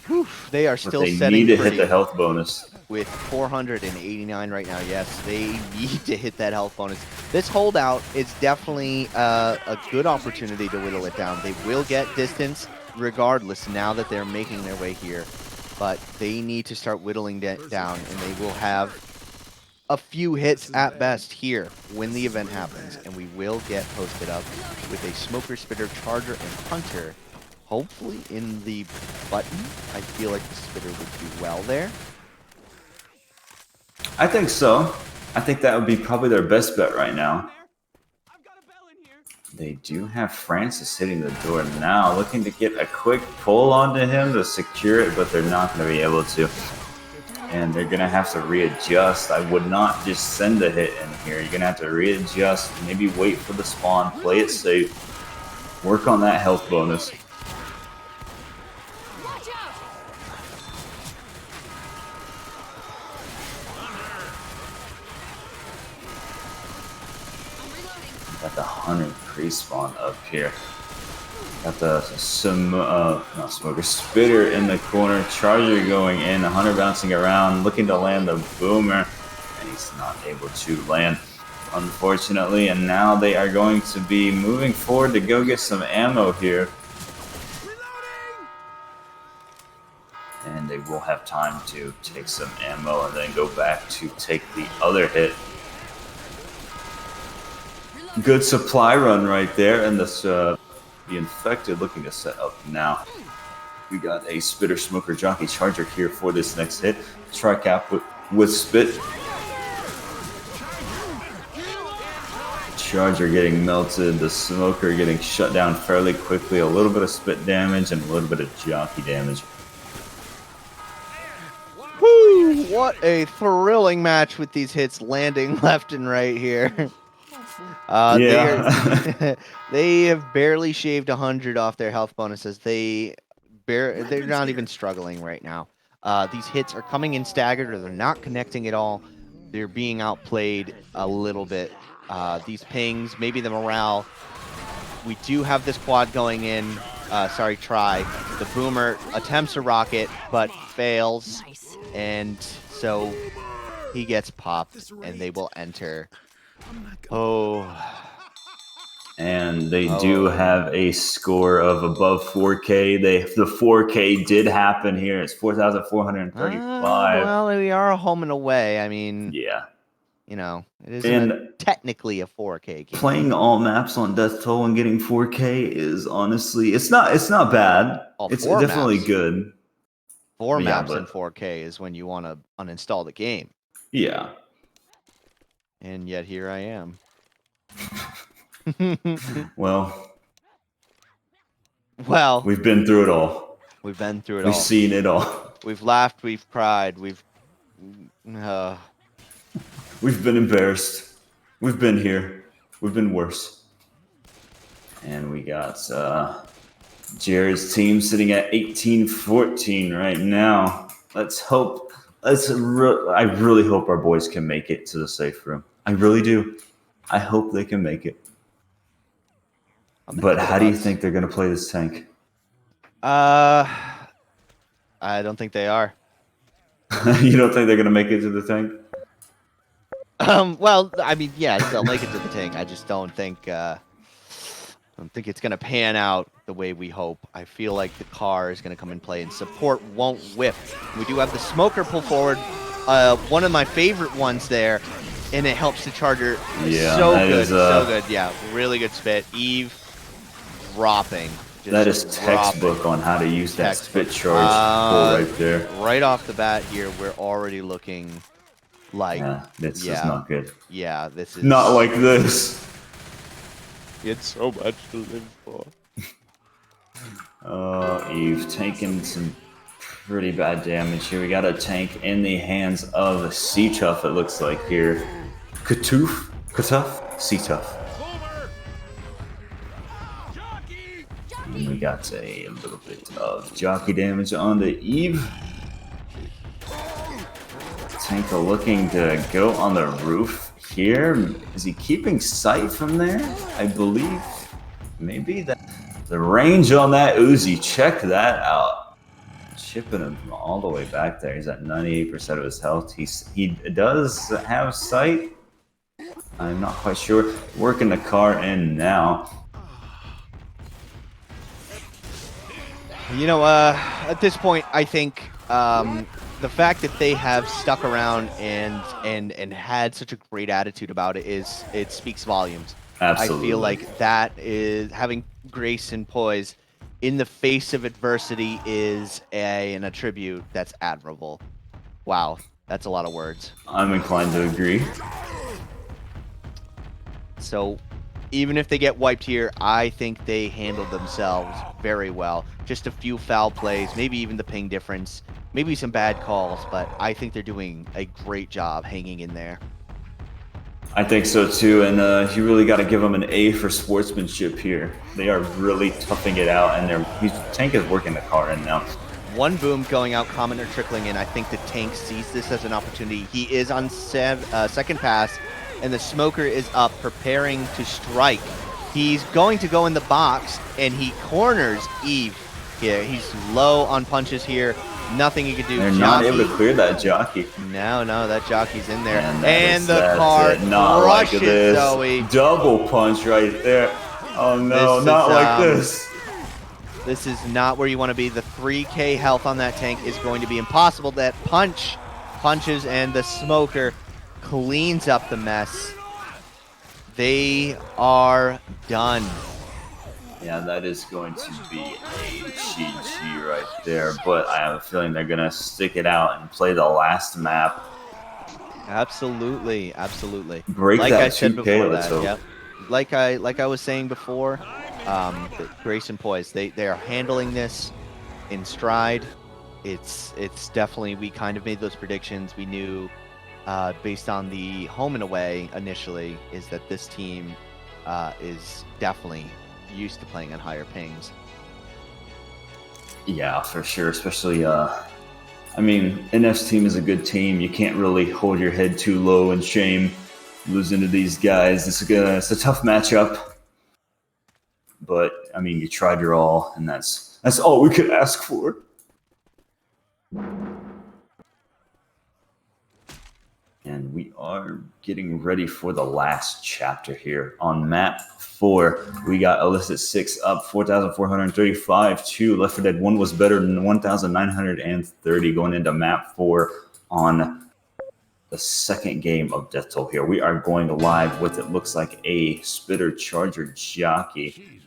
Whew, they are But still they setting need to pretty hit the health bonus. with 489 right now. Yes, they need to hit that health bonus. This holdout is definitely a good opportunity to whittle it down. They will get distance regardless now that they're making their way here, but they need to start whittling it down, and they will have a few hits at best here when the event happens, and we will get posted up with a Smoker, Spitter, Charger, and Hunter. Hopefully in the button. I feel like the Spitter would do well there. I think so. I think that would be probably their best bet right now. They do have Francis hitting the door now, looking to get a quick pull onto him to secure it, but they're not going to be able to. And they're going to have to readjust. I would not just send a hit in here. You're going to have to readjust, maybe wait for the spawn, play it safe, work on that health bonus. Got the Hunter pre-spawn up here. Got the not Smoker, Spitter in the corner. Charger going in. The Hunter bouncing around, looking to land the Boomer. And he's not able to land, unfortunately. And now they are going to be moving forward to go get some ammo here. And they will have time to take some ammo and then go back to take the other hit. Good supply run right there, and this the Infected looking to set up now. We got a Spitter, Smoker, Jockey, Charger here for this next hit. Tri-cap with Spit. Charger getting melted, the Smoker getting shut down fairly quickly. A little bit of Spit damage and a little bit of Jockey damage. Woo! What a thrilling match with these hits landing left and right here. Yeah. They have barely shaved 100 off their health bonuses. They're not even struggling right now. These hits are coming in staggered, or they're not connecting at all. They're being outplayed a little bit. These pings, maybe the morale. We do have this quad going in. Try. The Boomer attempts a rocket, but fails. Nice. And so he gets popped, and they will enter. Oh. And they do have a score of above 4K. The 4K did happen here. It's 4,435. Well, we are home and away. I mean, Yeah. you know, it isn't technically a 4K game. Playing all maps on Death Toll and getting 4K is honestly, it's not bad. It's definitely maps. Good. Four Yeah, maps but- in 4K is when you want to uninstall the game. Yeah. And yet here I am. Well, Well, we've been through it all. We've been through it We've all. seen it all. We've laughed, we've cried, we've We've been embarrassed. We've been here. We've been worse. And we got Jared's team sitting at 18-14 right now. Let's hope. I really hope our boys can make it to the safe room. I really do. I hope they can make it. But how do you think they're going to play this tank? I don't think they are. You don't think they're going to make it to the tank? Well, I mean, yes, they'll make it to the tank. I just don't think it's gonna pan out the way we hope. I feel like the car is gonna come and play, and support won't whip. We do have the smoker pull forward, one of my favorite ones there, and it helps the charger. Yeah, so that good, is, so good. Yeah, really good spit. Eve dropping. That is textbook on how to use that spit charge pull right there. Right off the bat here, we're already looking like this is not good. Yeah, this is not like this. It's so much to live for. Oh, Eve taking some pretty bad damage here. We got a tank in the hands of C-Tuff, it looks like here. Katuf? C-Tuff. And we got a little bit of jockey damage on the Eve. Tank looking to go on the roof here. Is he keeping sight from there? I believe maybe that the range on that Uzi. Check that out. Chipping him from all the way back there. He's at 98% of his health. He does have sight. I'm not quite sure. Working the car in now. You know, at this point, I think the fact that they have stuck around and had such a great attitude about it speaks volumes. Absolutely. I feel like that is having grace and poise in the face of adversity is an attribute that's admirable. Wow, that's a lot of words. I'm inclined to agree. So even if they get wiped here, I think they handled themselves very well. Just a few foul plays, maybe even the ping difference, maybe some bad calls, but I think they're doing a great job hanging in there. I think so too, and you really got to give them an A for sportsmanship here. They are really toughing it out, and Tank is working the car in now. One boom going out, commenter trickling in. I think the Tank sees this as an opportunity. He is on second pass, and the smoker is up, preparing to strike. He's going to go in the box, and he corners Eve here. He's low on punches here. Nothing he can do. They're not able to clear that jockey. No, that jockey's in there. And the car crushes Zoe. Double punch right there. Oh no, not like this. This is not where you want to be. The 3K health on that tank is going to be impossible. That punches, and the smoker cleans up the mess. They are done. Yeah, that is going to be a GG right there, but I have a feeling they're going to stick it out and play the last map. Absolutely, absolutely. Break like that I said 2K, before let's hope. Yep. Like I was saying before, grace and poise, they are handling this in stride. It's definitely, we kind of made those predictions. We knew based on the home and away initially is that this team is definitely used to playing on higher pings. Yeah, for sure. Especially, I mean, NF's team is a good team. You can't really hold your head too low in shame losing to these guys. It's a tough matchup. But I mean, you tried your all, and that's all we could ask for. And we are getting ready for the last chapter here. On map 4, we got illicit6 up 4,435 to Left 4 Dead 1 was better than 1,930 going into map 4 on the second game of Death Toll here. We are going live with, it looks like, a Spitter Charger Jockey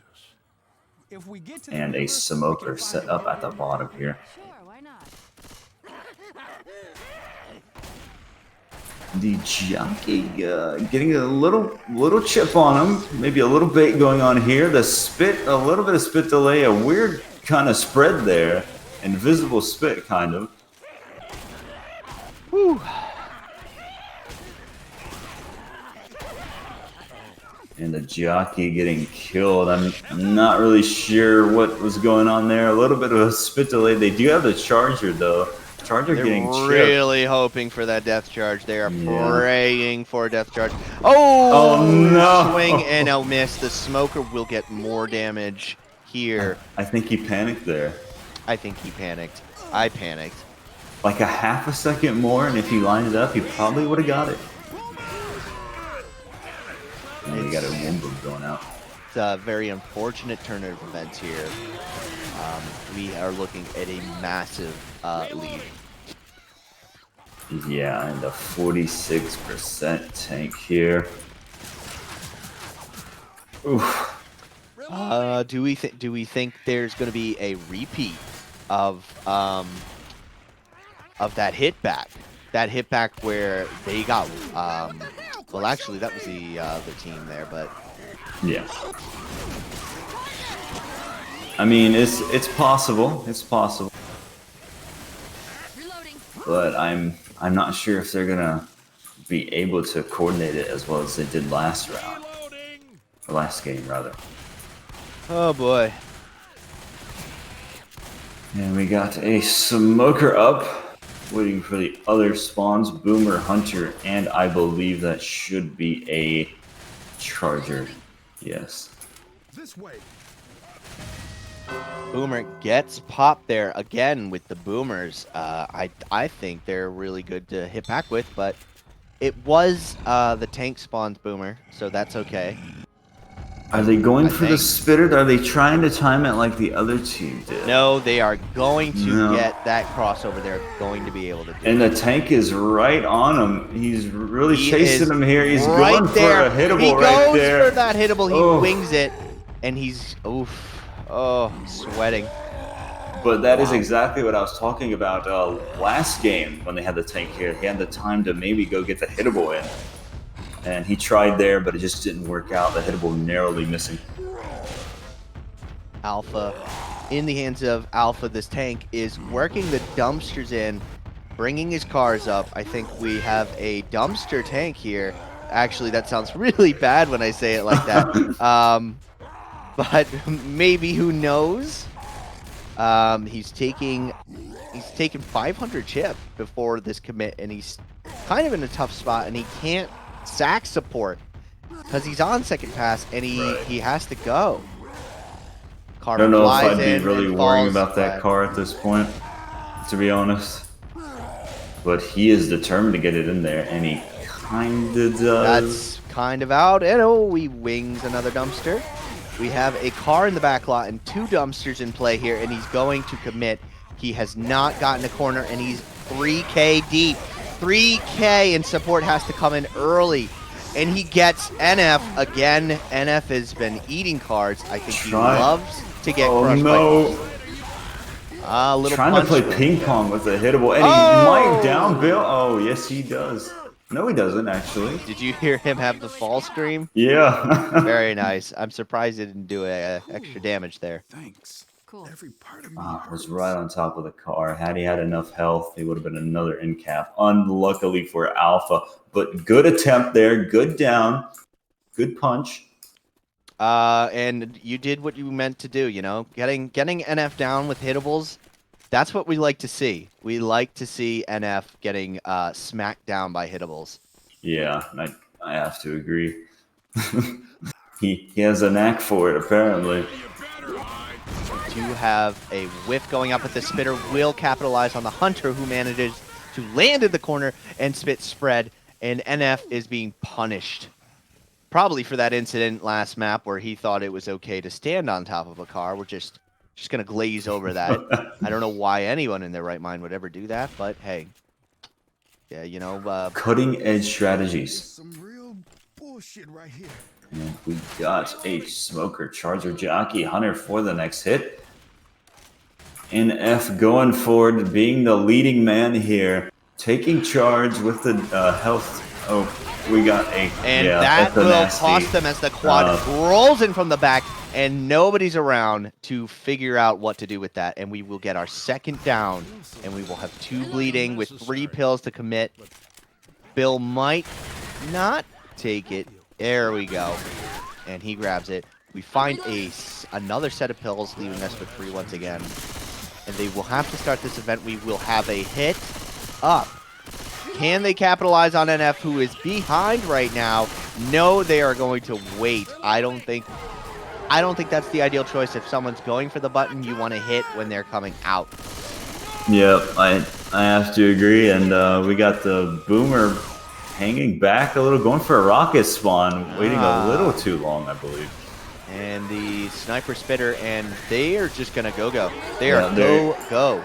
and a Smoker set up at the bottom here. Sure, why not? The Jockey getting a little chip on him, maybe a little bait going on here. The spit, a little bit of spit delay, a weird kind of spread there. invisible spit, kind of. Whew. And the jockey getting killed. I'm not really sure what was going on there. A little bit of a spit delay. They do have the charger, though. Charger They're getting chipped. really hoping for that death charge. They are Yeah. praying for a death charge. Oh, Oh, no. Swing and a miss. The smoker will get more damage here. I think he panicked there. I think he panicked. I panicked. Like a half a second more, and if he lined it up, he probably would have got it. And you got a Wimble going out. It's a very unfortunate turn of events here. We are looking at a massive lead. Yeah, and a 46% tank here. Oof. Do we think there's going to be a repeat of that hit back? That hit back where they got well, actually that was the team there, but Yeah. I mean, it's possible. It's possible. But I'm not sure if they're gonna be able to coordinate it as well as they did last round. Or last game, rather. oh boy. And we got a smoker up, waiting for the other spawns, Boomer, Hunter, and I believe that should be a charger. Yes. This way. Boomer gets popped there again with the boomers. I think they're really good to hit back with, but it was the tank spawns Boomer, so that's okay. Are they going for the think. spitter? Are they trying to time it like the other team did? No, they are going to No. get that crossover. They're going to be able to do And it. the tank is right on him. He's really He chasing is him here. He's right going there. for a hittable he right goes there. for that hittable. He Oh. wings it, and he's sweating. But that is exactly what I was talking about last game when they had the tank here. He had the time to maybe go get the hittable in. And he tried there, but it just didn't work out. The hittable narrowly missing. Alpha, in the hands of Alpha, this tank is working the dumpsters in, bringing his cars up. I think we have a dumpster tank here. Actually, that sounds really bad when I say it like that. But maybe, who knows? He's taking 500 chip before this commit, and he's kind of in a tough spot, and he can't sack support because he's on second pass, and he has to go. Car I don't know if flies I'd be in really and worrying falls about that flat. car at this point, to be honest. But he is determined to get it in there, and he kind of does. That's kind of out, and he wings another dumpster. We have a car in the back lot and two dumpsters in play here, and he's going to commit. He has not gotten a corner, and he's 3K deep. 3K, and support has to come in early. And he gets NF again. NF has been eating cards. I think he loves to get crushed no. by a little Trying to punch play there. ping pong with a hittable, and he might down Bill. Oh, yes, he does. No, he doesn't, actually. Did you hear him have the fall scream? Yeah. Very nice. I'm surprised he didn't do extra damage there. Thanks. Cool. Every part of me Was right on top of the car. Had he had enough health, he would have been another end cap. Unluckily for Alpha, but good attempt there. Good down. Good punch. And you did what you meant to do, you know? Getting NF down with hittables, that's what we like to see. We like to see NF getting smacked down by hittables. Yeah, I have to agree. He has a knack for it, apparently. To have a whiff going up with the spitter will capitalize on the Hunter, who manages to land in the corner and spit spread, and NF is being punished. Probably for that incident last map where he thought it was okay to stand on top of a car. We're just going to glaze over that. I don't know why anyone in their right mind would ever do that, but hey. Yeah, you know... Cutting edge strategies. some real bullshit right here. And we got a smoker, charger, jockey, Hunter for the next hit. NF going forward, being the leading man here, taking charge with the health. Oh, we got a And yeah, that that's a will nasty, cost them as the quad rolls in from the back. and nobody's around to figure out what to do with that. And we will get our second down, and we will have 2 bleeding with 3 pills to commit. Bill might not take it. There we go. And he grabs it. We find another set of pills, leaving us with 3 once again. And they will have to start this event. We will have a hit up. Can they capitalize on NF, who is behind right now? No, they are going to wait. I don't think that's the ideal choice. If someone's going for the button, you want to hit when they're coming out. Yep, I have to agree. And we got the Boomer hanging back a little, going for a rocket spawn, waiting a little too long, I believe. And the Sniper Spitter, and they are just going to go. They are go.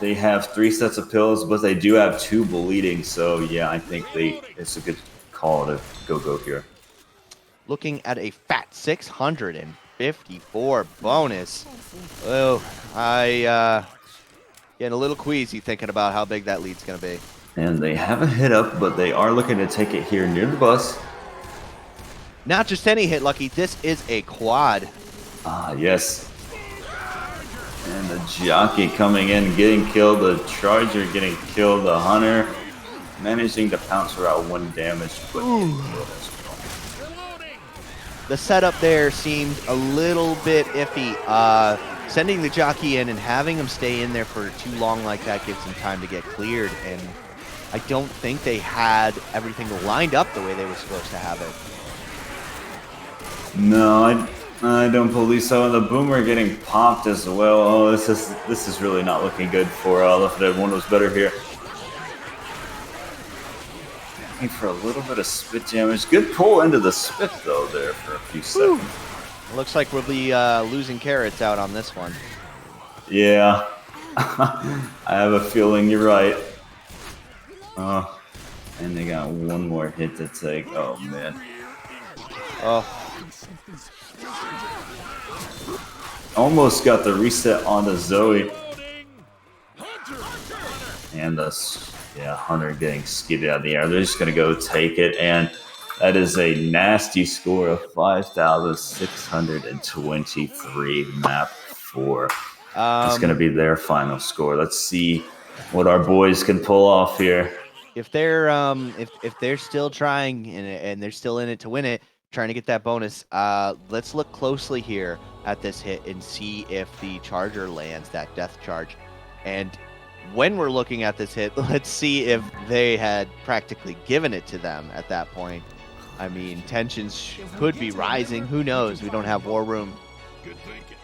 They have 3 sets of pills, but they do have 2 bleeding. So, yeah, I think it's a good call to go here. Looking at a fat 654 bonus. Oh, I getting a little queasy thinking about how big that lead's going to be. And they have a hit up, but they are looking to take it here near the bus. Not just any hit, Lucky. This is a quad. Ah, yes. And the jockey coming in, getting killed. The Charger getting killed. The Hunter managing to pounce her out 1 damage. But the setup there seemed a little bit iffy. Sending the jockey in and having him stay in there for too long like that gives him time to get cleared. And I don't think they had everything lined up the way they were supposed to have it. No, I don't believe so. And the Boomer getting popped as well. Oh, this is really not looking good for L4D1. Was better here. Looking for a little bit of spit damage. Good pull into the spit though there for a few seconds. Looks like we'll be losing carrots out on this one. Yeah, I have a feeling you're right. And they got 1 more hit to take. Oh man. Oh. Almost got the reset on the Zoe. And the Hunter getting skidded out of the air. They're just gonna go take it, and that is a nasty score of 5,623. Map 4. It's gonna be their final score. Let's see what our boys can pull off here. If they're if they're still trying and they're still in it to win it, trying to get that bonus, let's look closely here at this hit and see if the Charger lands that death charge. And when we're looking at this hit, let's see if they had practically given it to them at that point. I mean, tensions could be rising. Who knows? We don't have war room. Good thinking.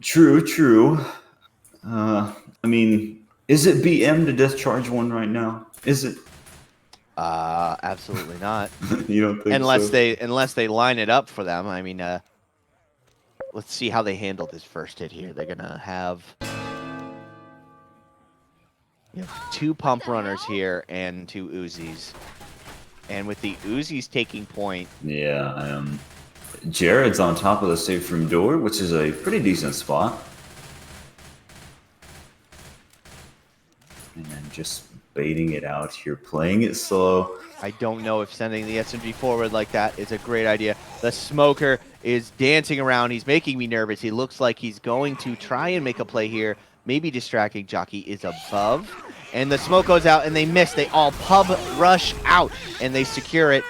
True. I mean, is it BM to death charge 1 right now? Is it? Absolutely not. You don't think unless so? unless they line it up for them. I mean, let's see how they handle this first hit here. They're gonna have 2 pump runners here and 2 Uzis. And with the Uzis taking point, Yeah, Jared's on top of the safe room door, which is a pretty decent spot. And then just baiting it out here, playing it slow. I don't know if sending the SMG forward like that is a great idea. The Smoker is dancing around. He's making me nervous. He looks like he's going to try and make a play here. Maybe distracting. Jockey is above. And the smoke goes out, and they miss. They all pub rush out, and they secure it.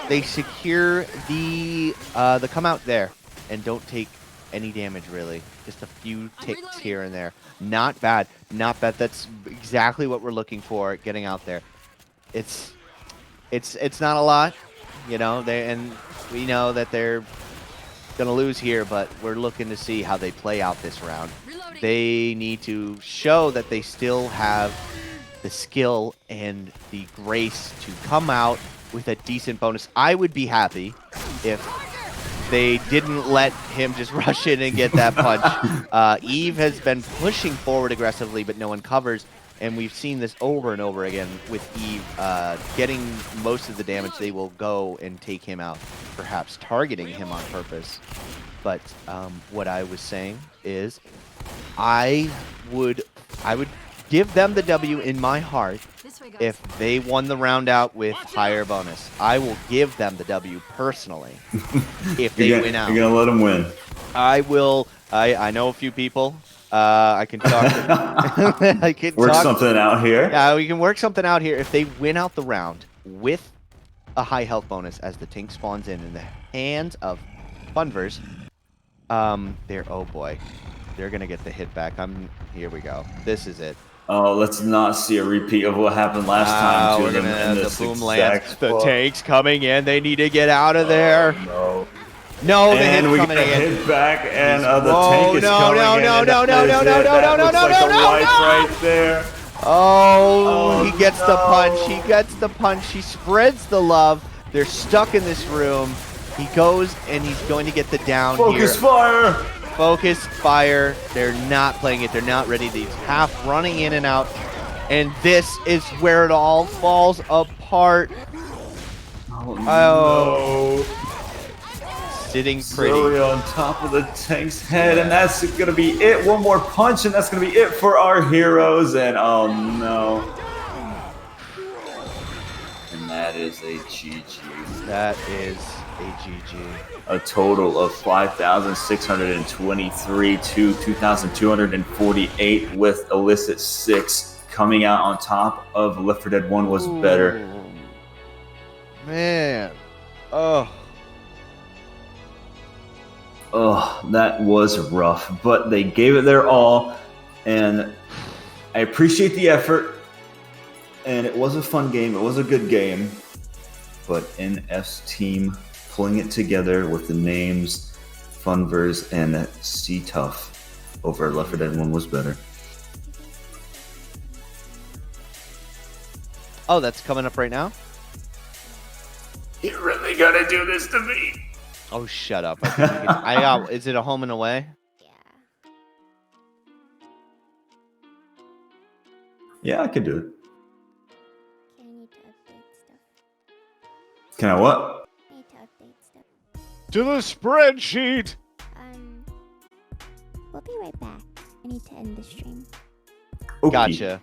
They secure the come out there and don't take any damage, really. Just a few ticks here and there. Not bad. Not bad. That's exactly what we're looking for, getting out there. It's not a lot, you know, and we know that they're going to lose here, but we're looking to see how they play out this round. They need to show that they still have the skill and the grace to come out with a decent bonus. I would be happy if they didn't let him just rush in and get that punch. Eve has been pushing forward aggressively, but no one covers. And we've seen this over and over again with Eve getting most of the damage. They will go and take him out, perhaps targeting him on purpose. But what I was saying is I would give them the W in my heart This way, guys. if they won the round out with higher bonus. I will give them the W personally if they win out. You're gonna let them win. I will. I know a few people. I can talk. I can Work talk. something out here. Yeah, we can work something out here. If they win out the round with a high health bonus as the tank spawns in the hands of Funvers, oh boy, they're gonna get the hit back. Here we go. This is it. Oh, let's not see a repeat of what happened last time We're to them gonna in have this the boom exact lands. The spot. tank's coming in. They need to get out of there. No. No, the And hit's we coming get a in. hit back, and the Oh, tank is no, coming no, in. no, and no, that no, is no, it. no, That no, no, looks no, like no, a no, life no. right there. Oh, he gets the no. punch. He gets the punch. He spreads the love. They're stuck in this room. He goes and he's going to get the down Focus here. fire. Focus fire. They're not playing it. They're not ready. He's half running in and out. And this is where it all falls apart. Oh, Sitting no. pretty. Zoe on top of the tank's head, and that's going to be it. One more punch, and that's going to be it for our heroes. And oh no. And that is a GG. That is a GG. A total of 5,623 to 2,248 with illicit6 coming out on top of Left 4 Dead 1 was better. Ooh. Man. Oh. Oh, that was rough, but they gave it their all, and I appreciate the effort, and it was a fun game. It was a good game, but NF's team pulling it together with the names Funvers and C Tough over Left 4 Dead 1 was better. Oh, that's coming up right now? You're really gonna do this to me? Oh, shut up. Is it a home and away? Yeah. Yeah, I could do it. Okay, I need to update stuff. Can I what? I need to update stuff. To the spreadsheet. We'll be right back. I need to end the stream. Okay. Gotcha.